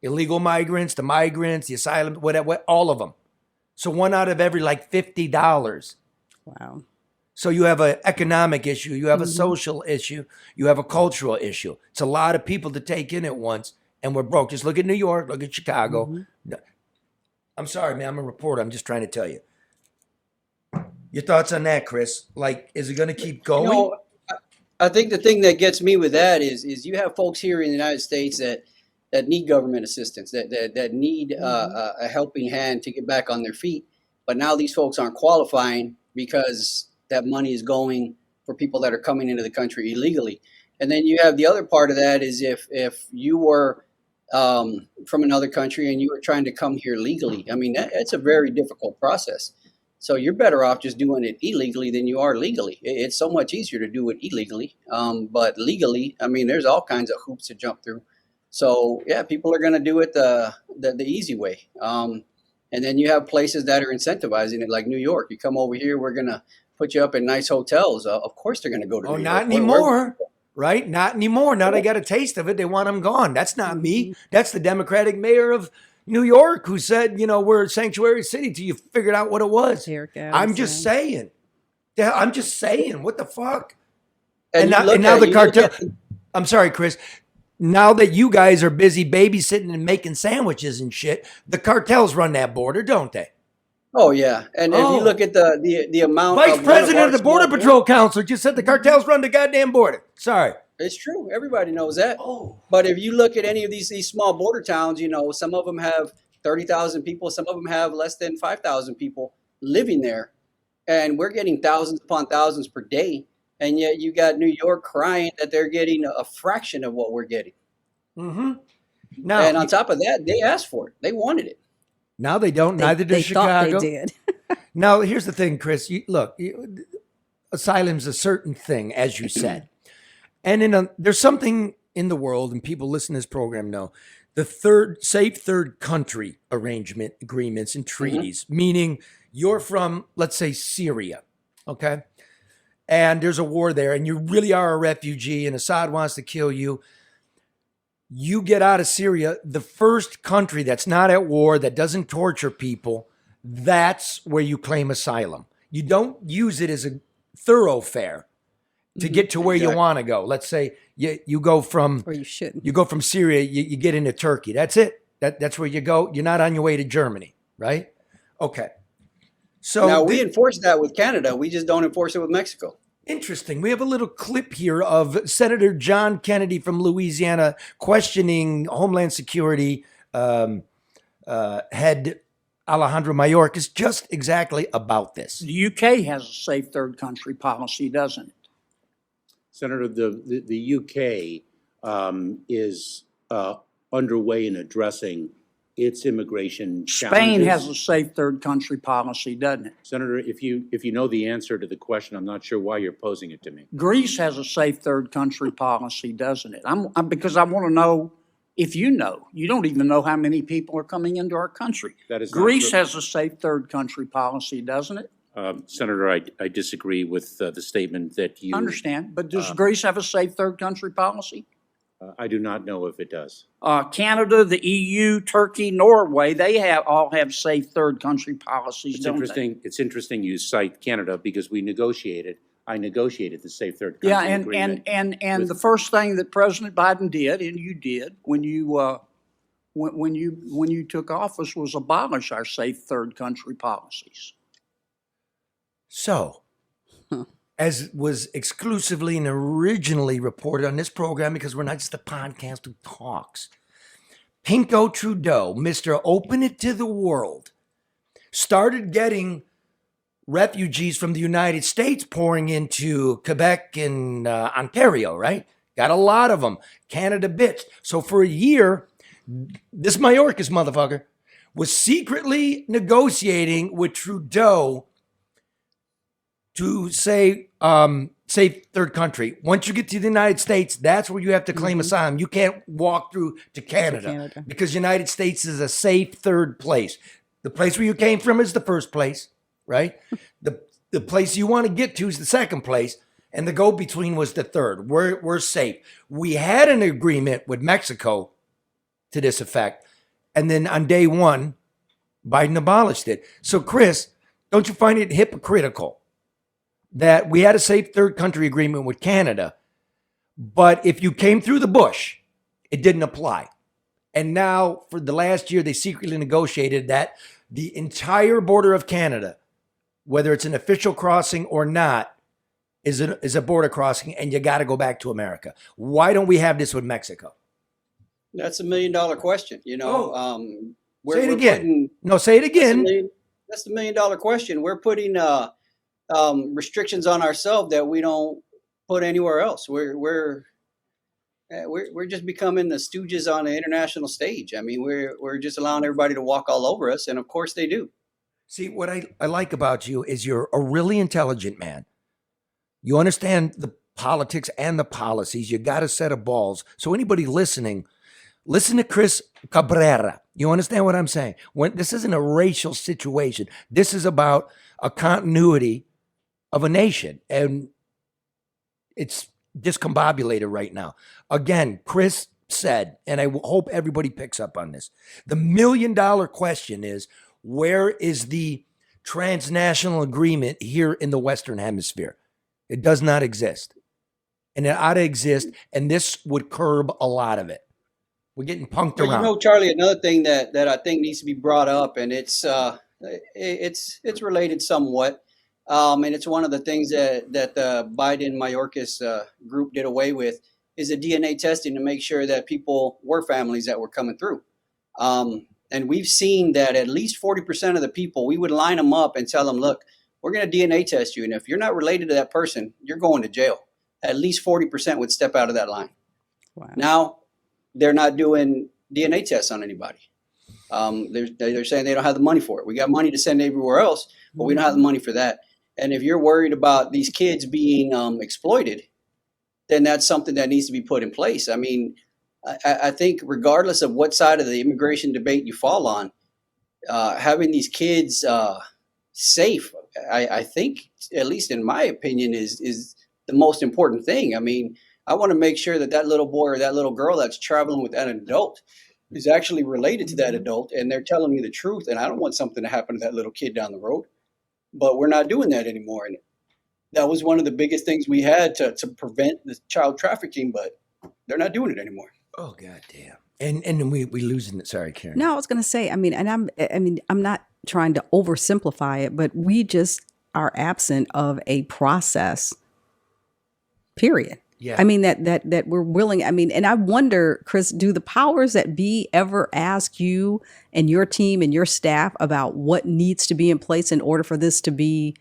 Illegal migrants, the asylum, whatever, all of them. So one out of every like $50. Wow. So you have an economic issue, you have a social issue, you have a cultural issue. It's a lot of people to take in at once, and we're broke. Just look at New York, look at Chicago. I'm sorry, man, I'm a reporter. I'm just trying to tell you. Your thoughts on that, Chris? Like, is it going to keep going? You know, I think the thing that gets me with that is you have folks here in the United States that need government assistance, that need a helping hand to get back on their feet. But now these folks aren't qualifying because that money is going for people that are coming into the country illegally. And then you have the other part of that is if you were from another country and you were trying to come here legally, I mean, that's a very difficult process. So you're better off just doing it illegally than you are legally. It's so much easier to do it illegally. But legally, I mean, there's all kinds of hoops to jump through. So yeah, people are going to do it the easy way. And then you have places that are incentivizing it, like New York. You come over here, we're going to put you up in nice hotels. Of course they're going to go to New York. Not anymore, right? Not anymore. Now they got a taste of it. They want them gone. That's not me. That's the Democratic mayor of New York who said, you know, we're a sanctuary city till you figured out what it was. I'm just saying. Yeah, I'm just saying. What the fuck? And now the cartel. I'm sorry, Chris. Now that you guys are busy babysitting and making sandwiches and shit, the cartels run that border, don't they? Oh yeah, and if you look at the amount. Vice President of the Border Patrol Council just said the cartels run the goddamn border. Sorry. It's true. Everybody knows that. But if you look at any of these small border towns, you know, some of them have 30,000 people. Some of them have less than 5,000 people living there. And we're getting thousands upon thousands per day. And yet you got New York crying that they're getting a fraction of what we're getting. Now, and on top of that, they asked for it. They wanted it. Now they don't. Neither does Chicago. Thought they did. Now, here's the thing, Chris. Asylum's a certain thing, as you said. And there's something in the world, and people listen to this program know, the safe third country arrangement agreements and treaties, meaning you're from, let's say, Syria, okay? And there's a war there, and you really are a refugee, and Assad wants to kill you. You get out of Syria, the first country that's not at war, that doesn't torture people, that's where you claim asylum. You don't use it as a thoroughfare to get to where you want to go. Let's say you go from, or you shouldn't. You go from Syria, you get into Turkey. That's it. That's where you go. You're not on your way to Germany, right? Okay. So now we enforce that with Canada. We just don't enforce it with Mexico. Interesting. We have a little clip here of Senator John Kennedy from Louisiana questioning Homeland Security head Alejandro Mayorkas just exactly about this. The UK has a safe third country policy, doesn't it? Senator, the UK is underway in addressing its immigration challenges. Spain has a safe third country policy, doesn't it? Senator, if you know the answer to the question, I'm not sure why you're posing it to me. Greece has a safe third country policy, doesn't it? Because I want to know if you know. You don't even know how many people are coming into our country. That is Greece has a safe third country policy, doesn't it? Senator, I disagree with the statement that you... I understand, but does Greece have a safe third country policy? I do not know if it does. Canada, the EU, Turkey, Norway, they all have safe third country policies, It's interesting. It's interesting you cite Canada because I negotiated the safe third country agreement. and the first thing that President Biden did, and you did when you took office, was abolish our safe third country policies. So, as was exclusively and originally reported on this program, because we're not just a podcast who talks, Pinko Trudeau, Mr. Open It to the World, started getting refugees from the United States pouring into Quebec and Ontario, right? Got a lot of them. Canada bitched. So for a year, this Mayorkas motherfucker was secretly negotiating with Trudeau to say, safe third country. Once you get to the United States, that's where you have to claim asylum. You can't walk through to Canada, because United States is a safe third place. The place where you came from is the first place, right? The place you want to get to is the second place, and the go-between was the third. We're safe. We had an agreement with Mexico to this effect, and then on day one, Biden abolished it. So, Chris, don't you find it hypocritical that we had a safe third country agreement with Canada, but if you came through the bush, it didn't apply? And now, for the last year, they secretly negotiated that the entire border of Canada, whether it's an official crossing or not, is a border crossing, and you got to go back to America. Why don't we have this with Mexico? That's $1 million question. You know, Say it again. No, say it again. That's the $1 million question. We're putting restrictions on ourselves that we don't put anywhere else. We're just becoming the stooges on the international stage. I mean, we're just allowing everybody to walk all over us, and of course they do. See, what I like about you is you're a really intelligent man. You understand the politics and the policies. You got a set of balls. So anybody listening, listen to Chris Cabrera. You understand what I'm saying? This isn't a racial situation. This is about a continuity of a nation. And it's discombobulated right now. Again, Chris said, and I hope everybody picks up on this, the $1 million question is, where is the transnational agreement here in the Western Hemisphere? It does not exist. And it ought to exist, and this would curb a lot of it. We're getting punked around. You know, Charlie, another thing that I think needs to be brought up, and it's related somewhat, and it's one of the things that the Biden-Mayorkas group did away with, is the DNA testing to make sure that people were families that were coming through. And we've seen that at least 40% of the people, we would line them up and tell them, look, we're going to DNA test you. And if you're not related to that person, you're going to jail. At least 40% would step out of that line. Wow. Now, they're not doing DNA tests on anybody. They're saying they don't have the money for it. We got money to send everywhere else, but we don't have the money for that. And if you're worried about these kids being exploited, then that's something that needs to be put in place. I mean, I think regardless of what side of the immigration debate you fall on, having these kids safe, I think, at least in my opinion, is the most important thing. I mean, I want to make sure that that little boy or that little girl that's traveling with an adult is actually related to that adult, and they're telling me the truth. And I don't want something to happen to that little kid down the road. But we're not doing that anymore. And that was one of the biggest things we had to prevent the child trafficking, but they're not doing it anymore. Oh, God damn. And we losing it. Sorry, Karen. No, I was going to say, I mean, I'm not trying to oversimplify it, but we just are absent of a process, period. Yeah. I mean, that we're willing. I mean, and I wonder, Chris, do the powers that be ever ask you and your team and your staff about what needs to be in place in order for this to be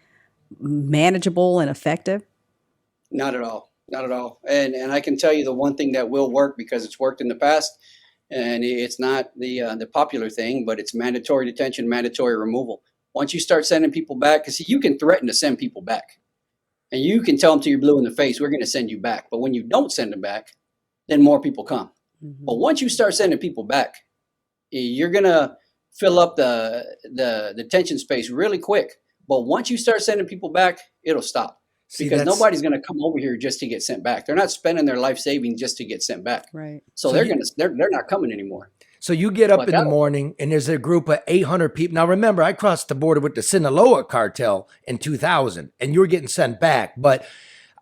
manageable and effective? Not at all. Not at all. And I can tell you the one thing that will work, because it's worked in the past, and it's not the popular thing, but it's mandatory detention, mandatory removal. Once you start sending people back, because you can threaten to send people back. And you can tell them till you're blue in the face, we're going to send you back. But when you don't send them back, then more people come. Mm-hmm. But once you start sending people back, you're going to fill up the detention space really quick. But once you start sending people back, it'll stop. Because nobody's going to come over here just to get sent back. They're not spending their life savings just to get sent back. Right. So they're not coming anymore. So you get up in the morning and there's a group of 800 people. Now, remember, I crossed the border with the Sinaloa cartel in 2000 and you were getting sent back. But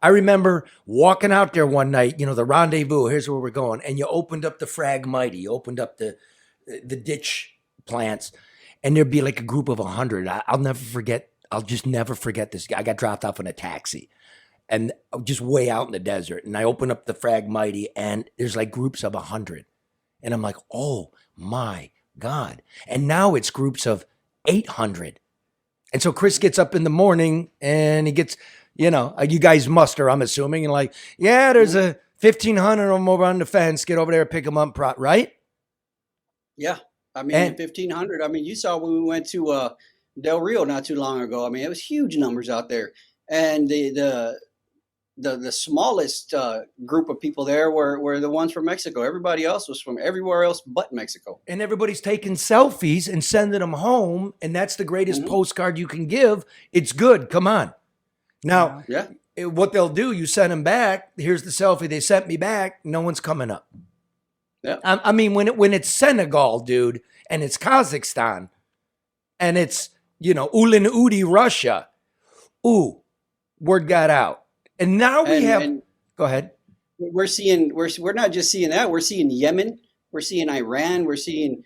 I remember walking out there one night, the rendezvous, here's where we're going. And you opened up the Fragmite, you opened up the ditch plants, and there'd be like a group of 100. I'll just never forget this. I got dropped off in a taxi and just way out in the desert. And I open up the Fragmite and there's like groups of 100. And I'm like, oh my God. And now it's groups of 800. And so Chris gets up in the morning and he gets, you guys muster, I'm assuming. And like, yeah, there's a 1,500 of them over on the fence. Get over there, pick them up, right? Yeah. I mean, And 1,500. I mean, you saw when we went to Del Rio not too long ago. I mean, it was huge numbers out there, and the smallest group of people there were the ones from Mexico. Everybody else was from everywhere else but Mexico. and everybody's taking selfies and sending them home, and that's the greatest Mhm. postcard you can give. It's good. Come on. Now, Yeah. what they'll do, you send them back. Here's the selfie they sent me back. No one's coming up. Yeah. I mean, when it's Senegal, dude, and it's Kazakhstan, and it's Ulan Ude, Russia. Ooh, word got out, and now we have. And Go ahead. we're not just seeing that. We're seeing Yemen. We're seeing Iran. We're seeing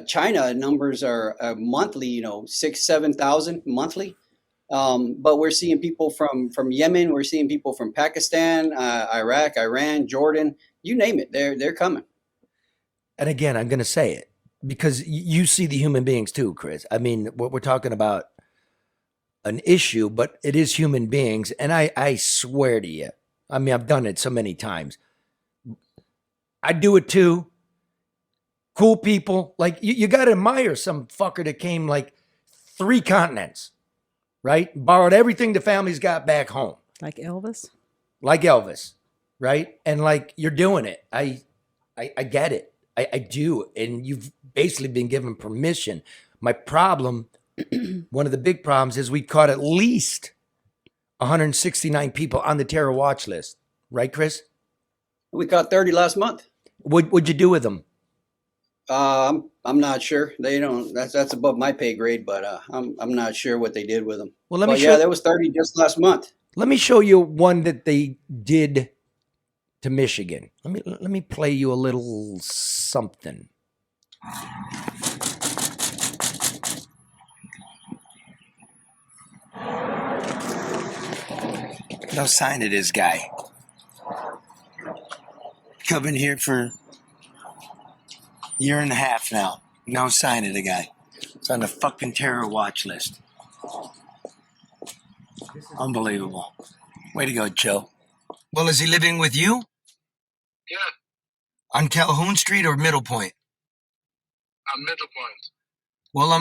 China. Numbers are monthly. 6,000-7,000 monthly. But we're seeing people from Yemen. We're seeing people from Pakistan, Iraq, Iran, Jordan. You name it. They're coming. And again, I'm going to say it because you see the human beings too, Chris. I mean, what we're talking about an issue, but it is human beings. And I swear to you, I mean, I've done it so many times. I do it too. Cool people. Like you got to admire some fucker that came like 3 continents, right? Borrowed everything the family's got back home. Like Elvis? Like Elvis, right? And like you're doing it. I get it. I do. And you've basically been given permission. My problem, one of the big problems is we caught at least 169 people on the terror watch list. Right, Chris? We caught 30 last month. What'd you do with them? I'm not sure. They don't. That's above my pay grade, but I'm not sure what they did with them. Well, let me But show. yeah, there was 30 just last month. Let me show you one that they did to Michigan. Let me play you a little something. No sign of this guy. Coming here for a year and a half now. No sign of the guy. It's on the fucking terror watch list. Unbelievable. Way to go, Joe. Well, is he living with you? Yeah, On Calhoun Street or Middle Point? I'm Middle Point. Well,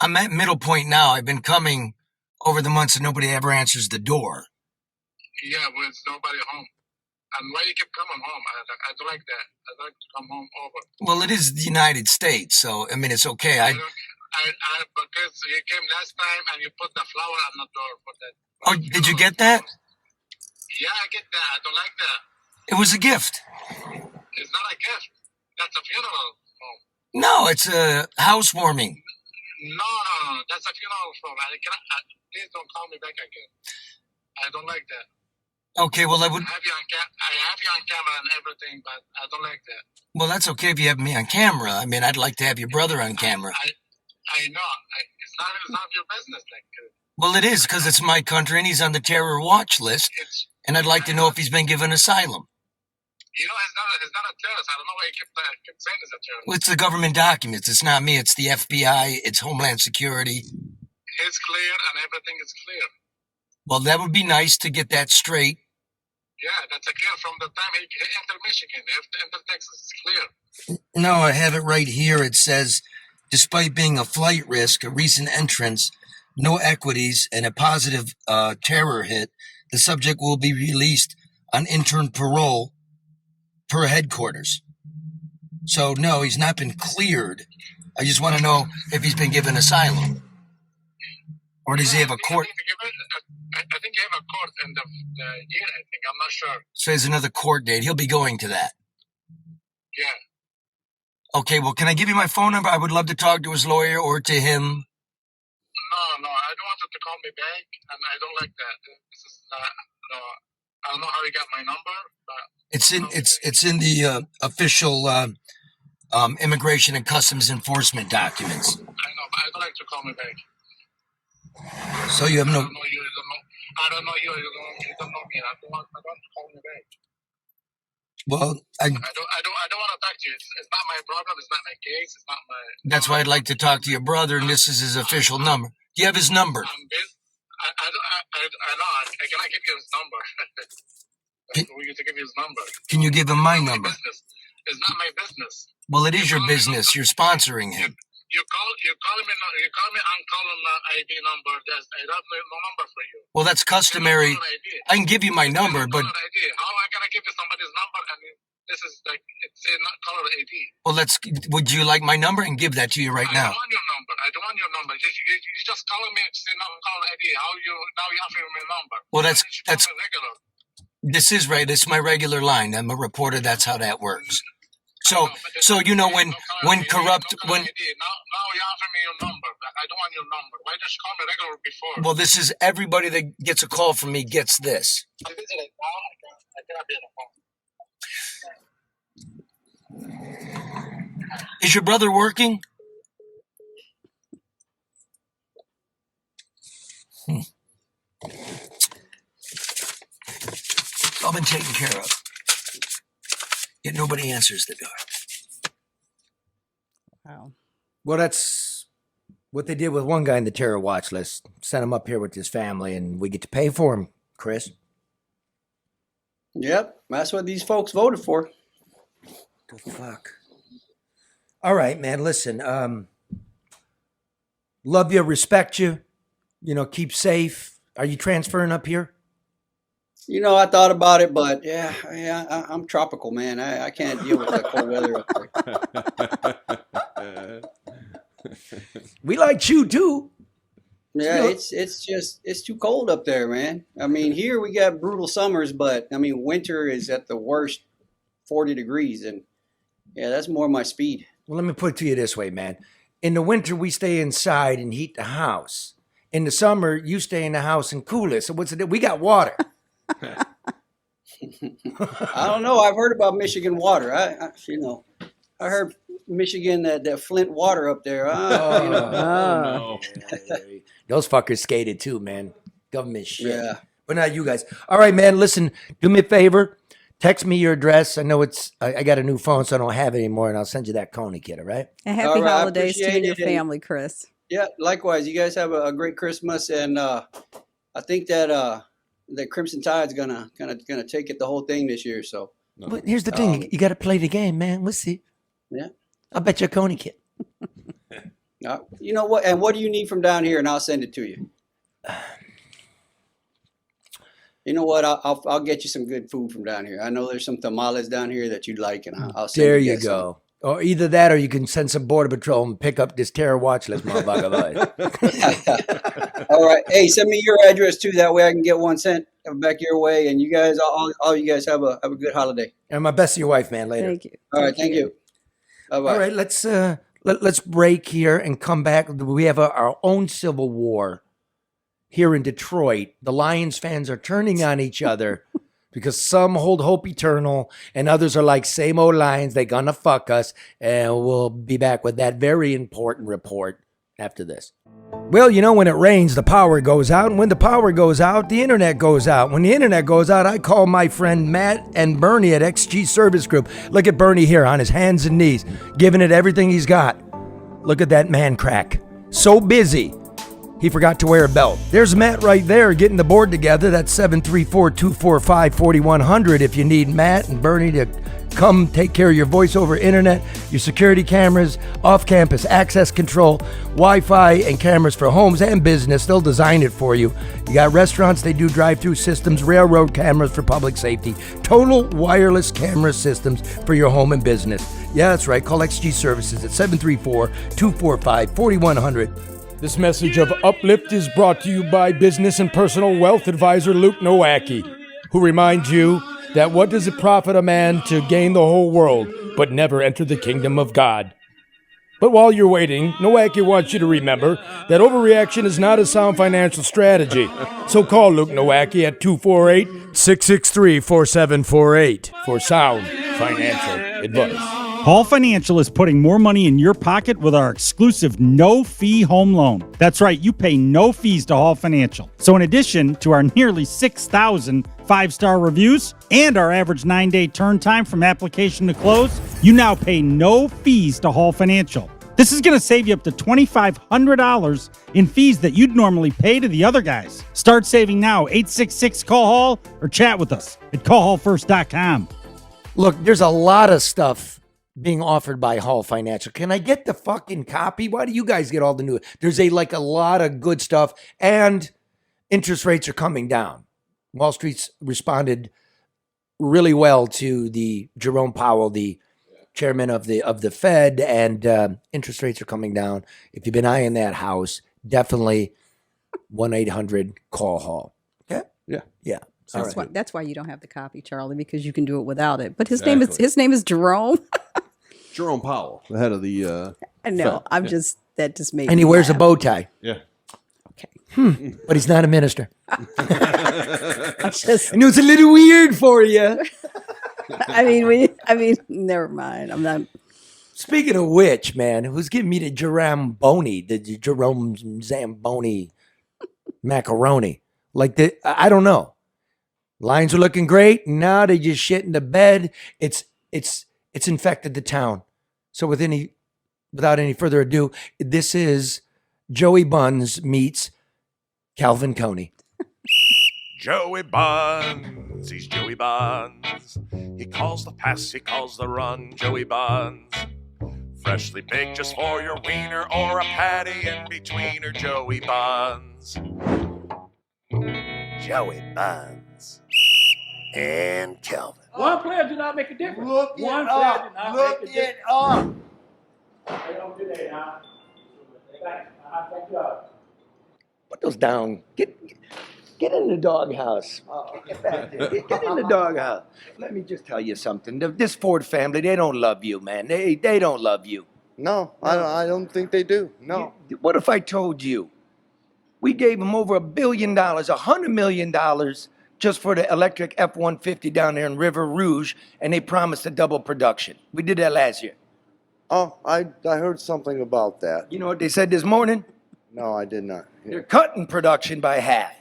I'm at Middle Point now. I've been coming over the months and nobody ever answers the door. Yeah, well, there's nobody home. And why you keep coming home? I don't like that. I'd like to come home over. Well, it is the United States, so I mean it's okay. Because you came last time and you put the flower on the door for that. Oh, did you get that? Yeah, I get that. I don't like that. It was a gift. It's not a gift. That's a funeral home. No, it's a housewarming. No. That's a funeral home. Please don't call me back again. I don't like that. Okay, well I would. I have you on camera and everything, but I don't like that. Well, that's okay if you have me on camera. I mean, I'd like to have your brother on camera. I know. It's not your business. Well, it is because it's my country and he's on the terror watch list, and I'd like to know if he's been given asylum. It's not a terrorist. I don't know why you keep saying it's a terrorist. Well, it's the government documents. It's not me. It's the FBI. It's Homeland Security. It's clear and everything is clear. Well, that would be nice to get that straight. Yeah, that's a clear from the time he entered Michigan, entered Texas. It's clear. No, I have it right here. It says, despite being a flight risk, a recent entrance, no equities, and a positive terror hit, the subject will be released on intern parole per headquarters. So, no, he's not been cleared. I just want to know if he's been given asylum. Or does he have a court? I think you have a court end of the year, I think. I'm not sure. So there's another court date. He'll be going to that. Yeah. Okay, well, can I give you my phone number? I would love to talk to his lawyer or to him. No. I don't want you to call me back, and I don't like that. This is no. I don't know how you got my number, but It's in the official Immigration and Customs Enforcement documents. I know, but I don't like to call me back. So you have no. I don't know you. You don't know me. I don't want to call me back. Well, I don't want to talk to you. It's not my problem. It's not my case. It's not my. That's why I'd like to talk to your brother, and this is his official number. Do you have his number? I know. I cannot give you his number. For you to give you his number. Can you give him my number? It's not my business. Well, it is your business. You're sponsoring him. You call me. I'm calling my ID number. I don't have no number for you. Well, that's customary. I can give you my number, but Caller ID. How am I gonna give you somebody's number? And this is like it's not caller ID. well, would you like my number and give that to you right now? I don't want your number. I don't want your number. You just calling me and say no caller ID. How you offering me a number? Well, You call me regular. this is right. This is my regular line. I'm a reporter. That's how that works. So when corrupt when. Now you offering me your number. I don't want your number. Why don't you call me regular before? Well, this is everybody that gets a call from me gets this. I'm busy right now. I cannot be on the phone. Is your brother working? It's all been taken care of. Yet nobody answers the door. Wow. Well, that's what they did with one guy in the terror watch list. Sent him up here with his family, and we get to pay for him, Chris. Yep, that's what these folks voted for. The fuck? All right, man, listen. Love you, respect you. Keep safe. Are you transferring up here? I thought about it, but I'm tropical, man. I can't deal with that cold weather up there. We like you too. Yeah, it's too cold up there, man. I mean, here we got brutal summers, but I mean, winter is at the worst 40 degrees, and that's more my speed. Well, let me put it to you this way, man. In the winter, we stay inside and heat the house. In the summer, you stay in the house and cool it. So what's it? We got water. I don't know. I've heard about Michigan water. I heard Michigan that Flint water up there. No. Those fuckers skated too, man. Government shit. Yeah. But not you guys. All right, man. Listen, do me a favor. Text me your address. I know I got a new phone, so I don't have it anymore, and I'll send you that Coney kit, all right? And happy All right, I holidays to you and appreciate your it. family, Chris. Yeah, likewise. You guys have a great Christmas, and I think that Crimson Tide's gonna take it the whole thing this year. So, But here's the thing. You got to play the game, man. We'll see. yeah. I'll bet you a Coney kit. You know what? And what do you need from down here, and I'll send it to you. You know what? I'll get you some good food from down here. I know there's some tamales down here that you'd like, and I'll send There you you guys go. Or either that, or you can send some border patrol and pick up this terror watch list, motherfucker. some. All right. Hey, send me your address too. That way I can get one sent back your way. And you guys, all you guys have a good holiday. And my best to your wife, man. Later. Thank you. All right. Thank you. Bye-bye. All right, let's break here and come back. We have our own civil war here in Detroit. The Lions fans are turning on each other because some hold hope eternal and others are like, same old Lions, they gonna fuck us. And we'll be back with that very important report after this. Well, when it rains, the power goes out. And when the power goes out, the internet goes out. When the internet goes out, I call my friend Matt and Bernie at XG Service Group. Look at Bernie here on his hands and knees, giving it everything he's got. Look at that man crack. So busy, he forgot to wear a belt. There's Matt right there getting the board together. That's 734-245-4100 if you need Matt and Bernie to come take care of your voice over internet, your security cameras, off-campus access control, Wi-Fi, and cameras for homes and business. They'll design it for you. You got restaurants, they do drive-through systems, railroad cameras for public safety, total wireless camera systems for your home and business. Yeah, that's right. Call XG Services at 734-245-4100. This message of Uplift is brought to you by business and personal wealth advisor Luke Nowacki, who reminds you that what does it profit a man to gain the whole world but never enter the kingdom of God? But while you're waiting, Nowacki wants you to remember that overreaction is not a sound financial strategy. So call Luke Nowacki at 248-663-4748 for sound financial advice. Hall Financial is putting more money in your pocket with our exclusive no-fee home loan. That's right, you pay no fees to Hall Financial. So in addition to our nearly 6,000 five-star reviews and our average 9-day turn time from application to close, you now pay no fees to Hall Financial. This is going to save you up to $2,500 in fees that you'd normally pay to the other guys. Start saving now, 866-CALL-HALL, or chat with us at callhallfirst.com. Look, there's a lot of stuff being offered by Hall Financial. Can I get the fucking copy? Why do you guys get all the new? There's a lot of good stuff, and interest rates are coming down. Wall Street's responded really well to the Jerome Powell, the chairman of the Fed, and interest rates are coming down. If you've been eyeing that house, definitely 1-800-CALL Hall. Okay? Yeah. That's why you don't have the copy, Charlie, because you can do it without it. But his name is Jerome. Jerome Powell, the head of the. I know. Fed. That just made. And he wears a bow tie. Yeah. Okay. But he's not a minister. I know it's a little weird for you. I mean, never mind. I'm not. Speaking of which, man, who's giving me the Jerome Zamboni macaroni? I don't know. Lines are looking great. Now they just shit in the bed. It's infected the town. So without any further ado, this is Joey Buns meets Calvin Coney. Joey Buns, he's Joey Buns. He calls the pass, he calls the run, Joey Buns. Freshly baked just for your wiener or a patty in between, or Joey Buns. Joey Buns and Calvin. One player did not make a difference. Look it One up. player did not Look make a it up. They don't do that, huh? Thank you. Put those down. Get in the doghouse. Get back there. Get in the doghouse. Let me just tell you something. This Ford family, they don't love you, man. They don't love you. No, I don't think they do. No. What if I told you we gave them over $1 billion, $100 million just for the electric F-150 down there in River Rouge, and they promised to double production? We did that last year. Oh, I heard something about that. You know what they said this morning? No, I did not. They're cutting production by half.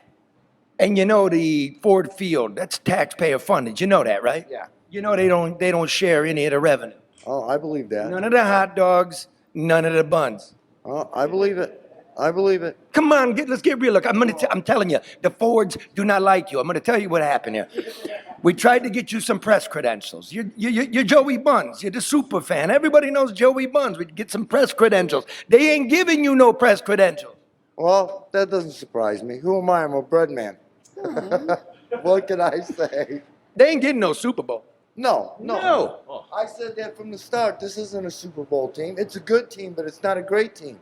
And you know the Ford Field, that's taxpayer funded. You know that, right? Yeah. You know they don't share any of the revenue. Oh, I believe that. None of the hot dogs, none of the buns. Oh, I believe it. I believe it. Come on, let's get real. Look, I'm telling you, the Fords do not like you. I'm going to tell you what happened here. We tried to get you some press credentials. You're Joey Buns. You're the super fan. Everybody knows Joey Buns. We'd get some press credentials. They ain't giving you no press credentials. Well, that doesn't surprise me. Who am I? I'm a bread man. What can I say? They ain't getting no Super Bowl. No. No. I said that from the start. This isn't a Super Bowl team. It's a good team, but it's not a great team.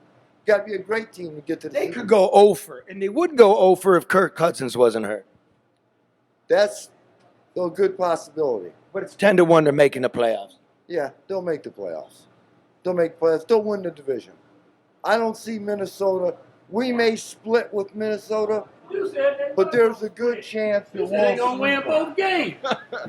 You got to be a great team to get to the They Super could Bowl. go over, and they would go over if Kirk Cousins wasn't hurt. That's a good possibility. But it's 10-1 they're making the playoffs. Yeah, they'll make the playoffs. They'll make playoffs. They'll win the division. I don't see Minnesota. We may split with Minnesota, but there's a good chance that we'll They're going to win both games.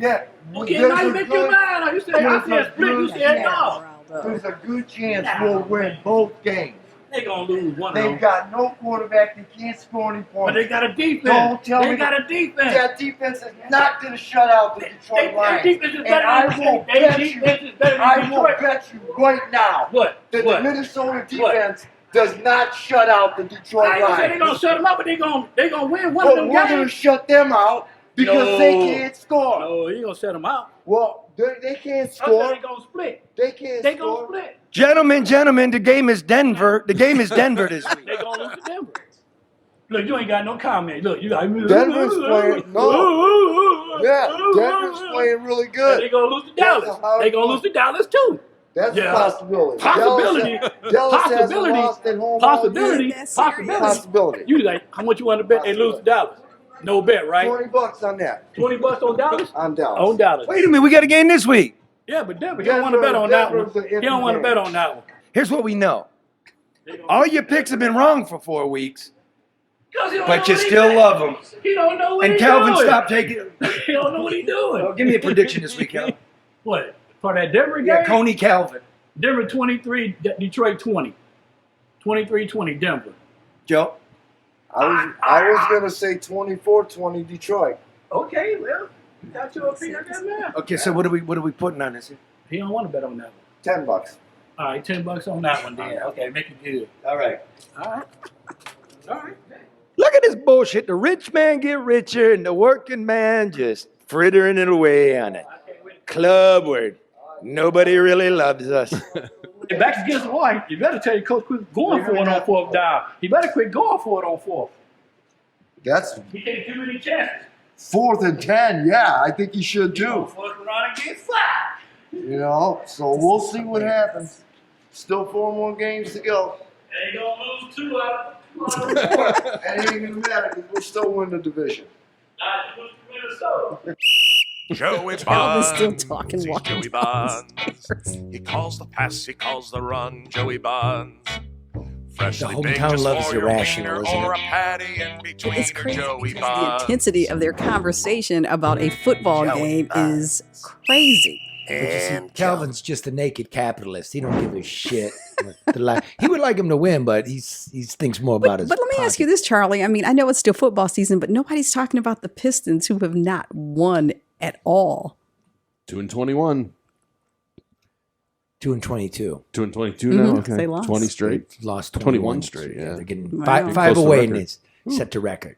Yeah. Okay, now you make your mind up. You said, I said split, you said no. There's a good chance we'll win both games. They're going to lose one of them. They've got no quarterback. They can't score any points. But they got a defense. Don't tell me they got a defense. That defense is not going to shut out the Detroit Lions. Their defense is And better I than will bet Detroit. you right now What? that the Minnesota defense does not shut out the Detroit I ain't gonna say Lions. they're going to shut them up, but they're going to win one But of them we're going to games. shut them out because they can't score. No, you going to shut them out. Well, they can't I score. said they're going to split. They can't They're score. going to split. Gentlemen, the game is Denver. The game is Denver this week. They're going to lose to Denver. Look, you ain't got no comment. Look, you got Denver's playing. No. Yeah, Denver's playing really good. They're going to lose to Dallas. They're going to lose to Dallas, too. That's a possibility. Possibility. Dallas hasn't lost at home all Possibility. year. Possibility. You like, how much you want to bet they lose to Dallas? No bet, right? $20 on that. $20 on Dallas? On Dallas. On Dallas. Wait a minute, we got a game this week. Yeah, but Denver, you don't want to bet on that one. Denver's You don't want to bet on that one. Here's what we know. All your picks have been wrong for 4 weeks, but you still love them. He don't know what And he's Calvin, doing. stop taking. He don't know what he's doing. Well, give me a prediction this week, Calvin. What? For that Denver game? Yeah, Coney Calvin. Denver 23, Detroit 20. 23-20, Denver. Joe? I was going to say 24-20 Detroit. Okay, well, you got your opinion on that now. Okay, so what are we putting on this? He don't want to bet on that one. $10. All right, $10 on that one then. Okay, make it good. All right. All right. All right. Look at this bullshit. The rich man get richer and the working man just frittering it away on it. Club word. Nobody really loves us. Back against the wall. You better tell your coach quit going for it on fourth down. He better quit going for it on fourth. That's He taking too many chances. 4th and 10. Yeah, I think he should too. First round and get fired. You know, so we'll see what happens. Still 4 more games to go. Ain't gonna lose 2 out of 4. And it ain't gonna matter because we'll still win the division. Not just Minnesota. Joey Calvin's Bonds. still talking He's while Joey he Bonds. downstairs. He calls the pass, he calls the run. Joey Bonds. Freshly The baked hometown just love is for your irrational, wiener isn't or it? a patty in between. It's crazy Joey because the Bonds. intensity of their conversation about a football game is crazy. But you see, Calvin's just a naked capitalist. He don't give a shit. He would like him to win, but he thinks more about his But let me ask you this, Charlie. I mean, I know it's still football season, but nobody's talking about the Pistons who have not won at all. 2-21. 2-22. 2-22 now. Mhm, Okay, they lost. 20 straight. They've lost 21 straight. Yeah, they're getting Wow. five Getting five close to away, record. and it's set to record.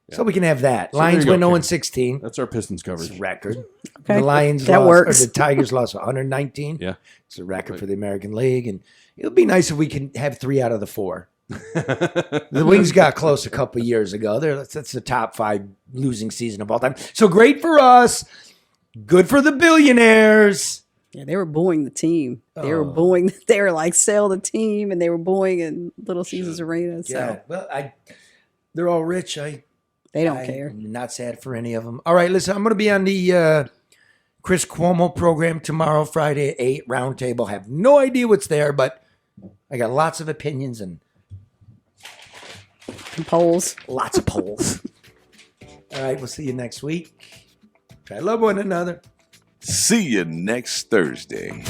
Yeah. So we can have that. So there Lions you win go, 0-16. That's our Pistons coverage. It's a record. Okay. The Lions That lost, works. or the Tigers lost 119. Yeah. It's a record for the American League, and it'll be nice if we can have 3 out of the 4. The Wings got close a couple years ago. That's the top 5 losing season of all time. So great for us. Good for the billionaires. Yeah, they were booing the team. They were Oh. booing. They were like, sell the team, and they were booing in Little Caesars Arena. So Yeah. Well, they're all rich. they don't care. I'm not sad for any of them. All right, listen, I'm going to be on the Chris Cuomo program tomorrow, Friday at 8, Roundtable. Have no idea what's there, but I got lots of opinions and Polls. lots of polls. All right, we'll see you next week. Try to love one another. See you next Thursday.